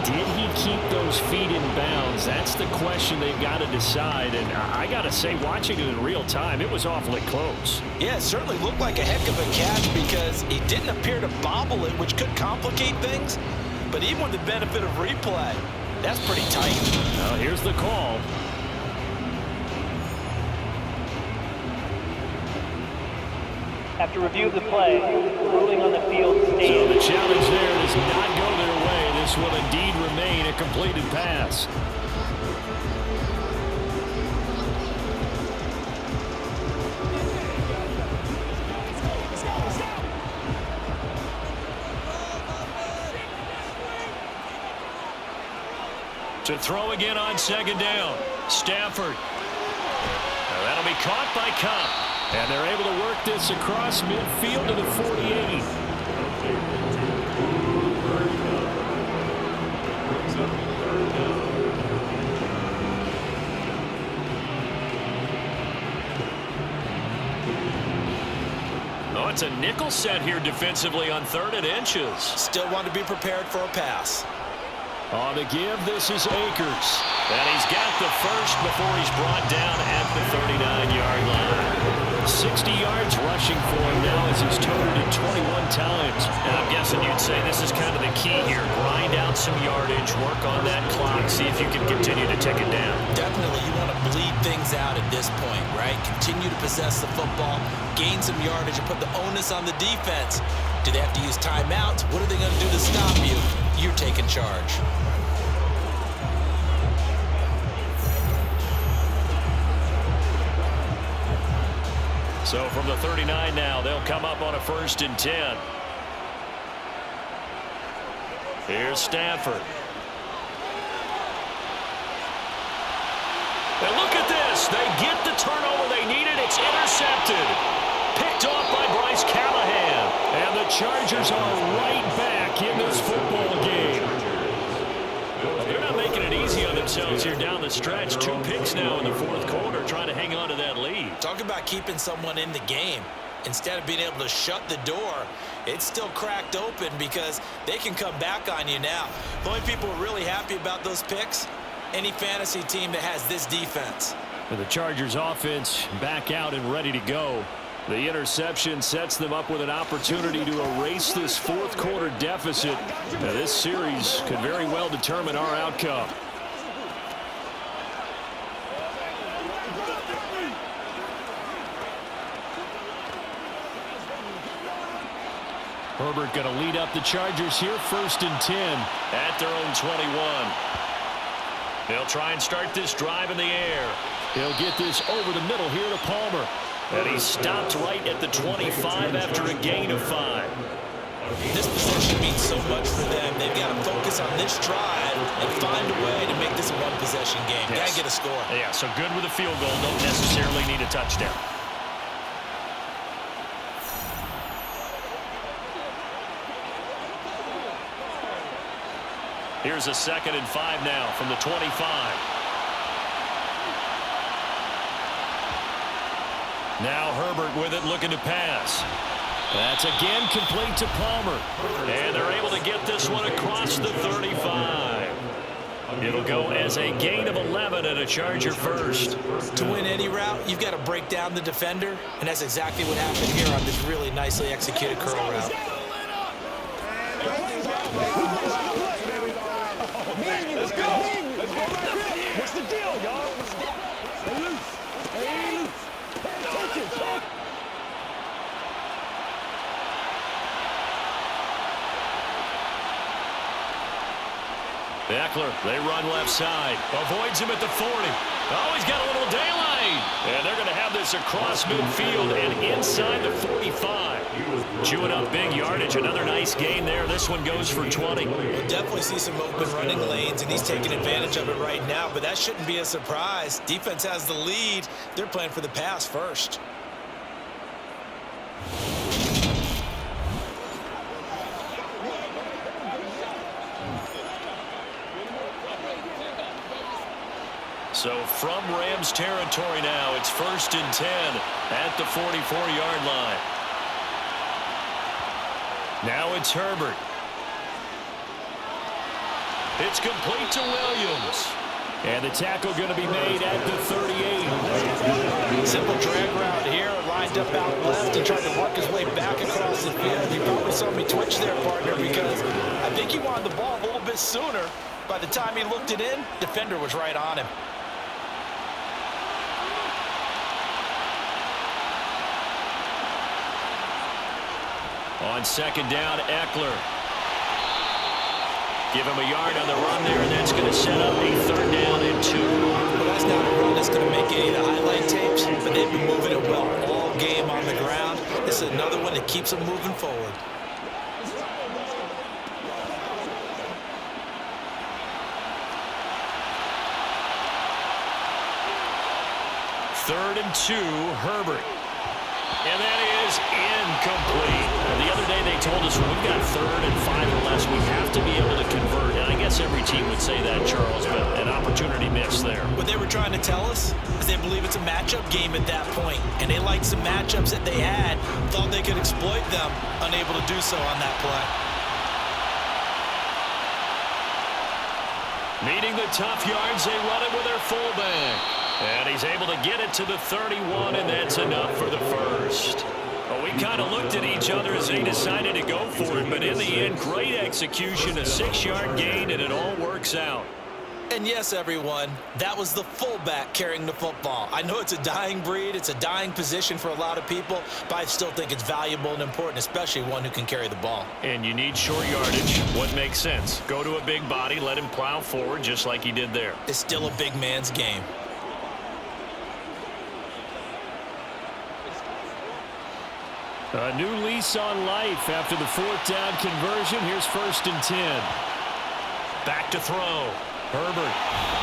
Did he keep those feet in bounds? That's the question they've got to decide. And I got to say, watching it in real time, it was awfully close. Yeah, it certainly looked like a heck of a catch because he didn't appear to bobble it, which could complicate things. But even with the benefit of replay, that's pretty tight. Now here's the call. After review of the play, ruling on the field So stated. the challenge there does not go their way. This will indeed remain a completed pass. To throw again on 2nd down. Stafford. Now that'll be caught by Cup. And they're able to work this across midfield to the 48. Oh, it's a nickel set here defensively on 3rd and inches. Still want to be prepared for a pass. On the give, this is Akers. And he's got the first before he's brought down at the 39-yard line. 60 yards rushing for him now as he's toted it 21 times. And I'm guessing you'd say this is kind of the key here. Grind out some yardage, work on that clock, see if you can continue to take it down. Definitely, you want to bleed things out at this point, right? Continue to possess the football, gain some yardage, and put the onus on the defense. Do they have to use timeouts? What are they going to do to stop you? You're taking charge. So from the 39 now, they'll come up on a 1st and 10. Here's Stafford. And look at this. They get the turnover they needed. It's intercepted. Picked off by Bryce Callahan. And the Chargers are right back in this football game. Well, they're not making it easy on themselves here down the stretch. 2 picks now in the 4th quarter, trying to hang on to that lead. Talk about keeping someone in the game. Instead of being able to shut the door, it's still cracked open because they can come back on you now. The only people who are really happy about those picks, any fantasy team that has this defense. The Chargers offense back out and ready to go. The interception sets them up with an opportunity to erase this 4th quarter deficit. Now, this series could very well determine our outcome. Herbert going to lead up the Chargers here, 1st and 10 at their own 21. They'll try and start this drive in the air. He'll get this over the middle here to Palmer. And he stopped right at the 25 after a gain of 5. This possession means so much for them. They've got to focus on this drive and find a way to make this a one-possession game. Yes. Got to get a score. Yeah, so good with a field goal. Don't necessarily need a touchdown. Here's a 2nd and 5 now from the 25. Now Herbert with it, looking to pass. That's again complete to Palmer. And they're able to get this one across the 35. It'll go as a gain of 11 and a Charger first. To win any route, you've got to break down the defender, and that's exactly what happened here on this really nicely executed curl route. Let's go. What's the deal, y'all? Stay loose. Stay loose. Touch it. Eckler, they run left side. Avoids him at the 40. Oh, he's got a little daylight. And they're going to have this across midfield and inside the 45. Chewing up big yardage. Another nice gain there. This one goes for 20. We'll definitely see some open running lanes, and he's taking advantage of it right now, but that shouldn't be a surprise. Defense has the lead. They're playing for the pass first. So from Rams territory now, it's 1st and 10 at the 44-yard line. Now it's Herbert. It's complete to Williams. And the tackle going to be made at the 38. Simple drag route here, lined up out left and tried to work his way back across the field. You probably saw me twitch there, partner, because I think he wanted the ball a little bit sooner. By the time he looked it in, defender was right on him. On 2nd down, Eckler. Give him a yard on the run there, and that's going to set up a 3rd down and 2. Well, that's not a run that's going to make any of the highlight tapes, but they've been moving it well all game on the ground. This is another one that keeps them moving forward. Third and 2, Herbert. And that is incomplete. The other day they told us when we've got 3rd and 5 or less, we have to be able to convert. And I guess every team would say that, Charles, but an opportunity missed there. What they were trying to tell us is they believe it's a matchup game at that point, and they liked some matchups that they had, thought they could exploit them, unable to do so on that play. Meeting the tough yards, they run it with their fullback. And he's able to get it to the 31, and that's enough for the first. Well, we kind of looked at each other as they decided to go for it, but in the end, great execution, a 6-yard gain, and it all works out. And yes, everyone, that was the fullback carrying the football. I know it's a dying breed, it's a dying position for a lot of people, but I still think it's valuable and important, especially one who can carry the ball. And you need short yardage. What makes sense? Go to a big body, let him plow forward just like he did there. It's still a big man's game. A new lease on life after the 4th down conversion. Here's 1st and 10. Back to throw. Herbert.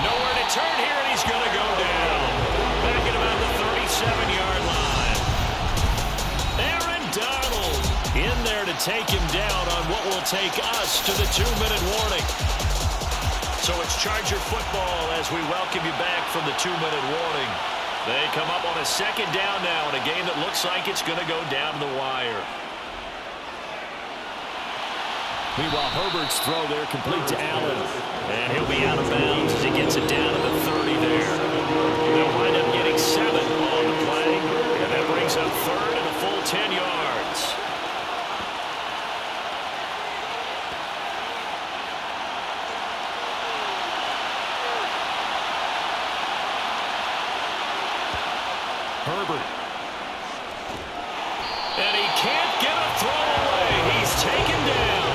Nowhere to turn here, and he's going to go down. Back at about the 37-yard line. Aaron Donald in there to take him down on what will take us to the 2-minute warning. So it's Charger football as we welcome you back from the 2-minute warning. They come up on a 2nd down now in a game that looks like it's going to go down to the wire. Meanwhile, Herbert's throw there complete to Allen. And he'll be out of bounds as he gets it down to the 30 there. They'll wind up getting 7 on the play. And that brings up 3rd and a full 10 yards. Herbert. And he can't get a throw away. He's taken down.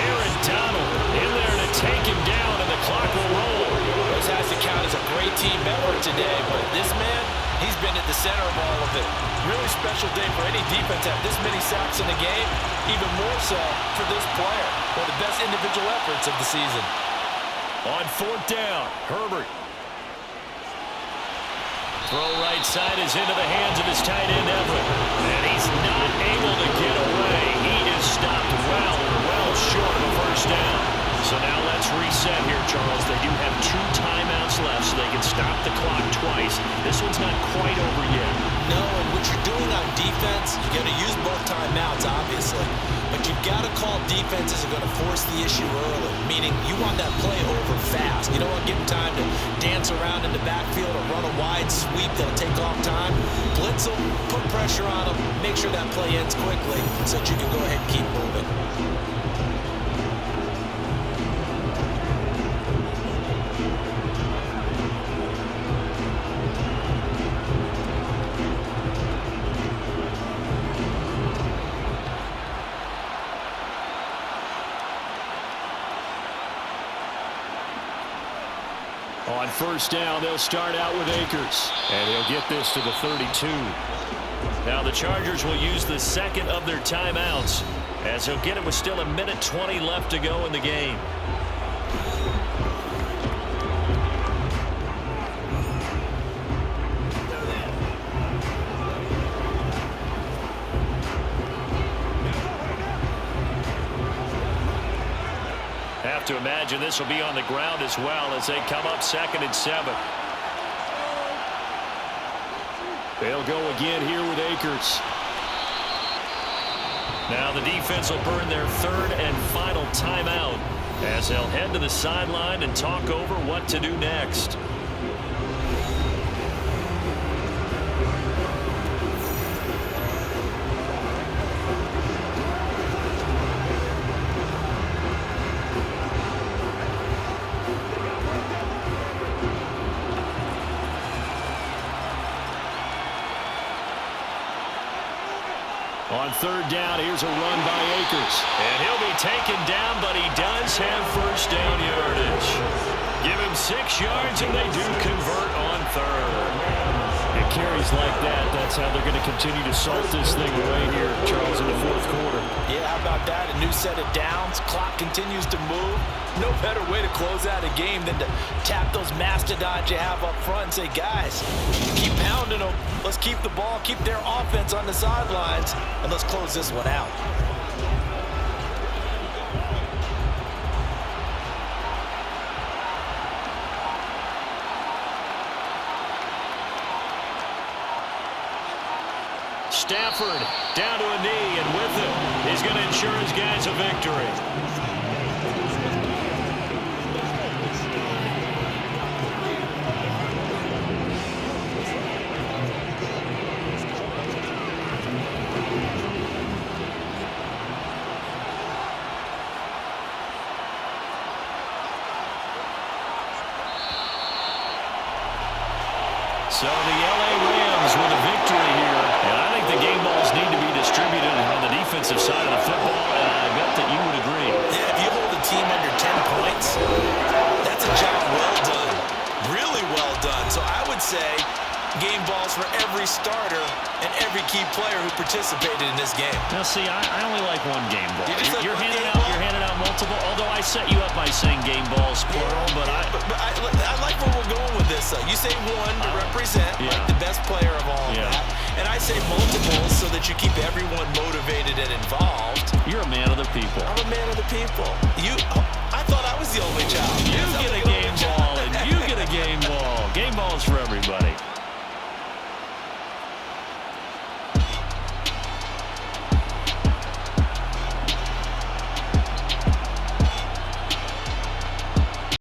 Aaron Donald in there to take him down, and the clock will roll. This has to count as a great team effort today, but this man, he's been at the center of all of it. Really special day for any defense to have this many sacks in a game, even more so for this player. One of the best individual efforts of the season. On 4th down, Herbert. Throw right side is into the hands of his tight end, Everett. And he's not able to get away. He is stopped well short of a first down. So now let's reset here, Charles. They do have 2 timeouts left, so they can stop the clock twice. This one's not quite over yet. No, and what you're doing on defense, you're going to use both timeouts, obviously. But you've got to call defenses are going to force the issue early, meaning you want that play over fast. You don't want to give them time to dance around in the backfield or run a wide sweep that'll take off time. Blitz them, put pressure on them, make sure that play ends quickly so that you can go ahead and keep moving. On 1st down, they'll start out with Akers. And he'll get this to the 32. Now the Chargers will use the second of their timeouts, as he'll get it with still 1:20 left to go in the game. Have to imagine this will be on the ground as well as they come up 2nd and 7. They'll go again here with Akers. Now the defense will burn their 3rd and final timeout as they'll head to the sideline and talk over what to do next. On 3rd down, here's a run by Akers. And he'll be taken down, but he does have first down yardage. Give him 6 yards, and they do convert on 3rd. It carries like that. That's how they're going to continue to salt this thing away here, Charles, in the 4th quarter. Yeah, how about that? A new set of downs. Clock continues to move. No better way to close out a game than to tap those mastodons you have up front and say, guys, keep pounding them. Let's keep the ball, keep their offense on the sidelines, and let's close this one out. Stafford down to a knee, and with it, he's going to ensure his guys a victory. So the LA Rams with a victory here. And I think the game balls need to be distributed on the defensive side of the football, and I bet that you would agree. Yeah, if you hold a team under 10 points, that's a job well done. Really well done. So I would say game balls for every starter and every key player who participated in this game. Now, see, I only like one game ball. You're handing out multiple, although I set you up by saying game balls plural, but I like where we're going with this. You say one to represent, like the best player of all of that, and I say multiples so that you keep everyone motivated and involved. You're a man of the people. I'm a man of the people. I thought I was the only child. You get a game ball, and you get a game ball. Game balls for everybody.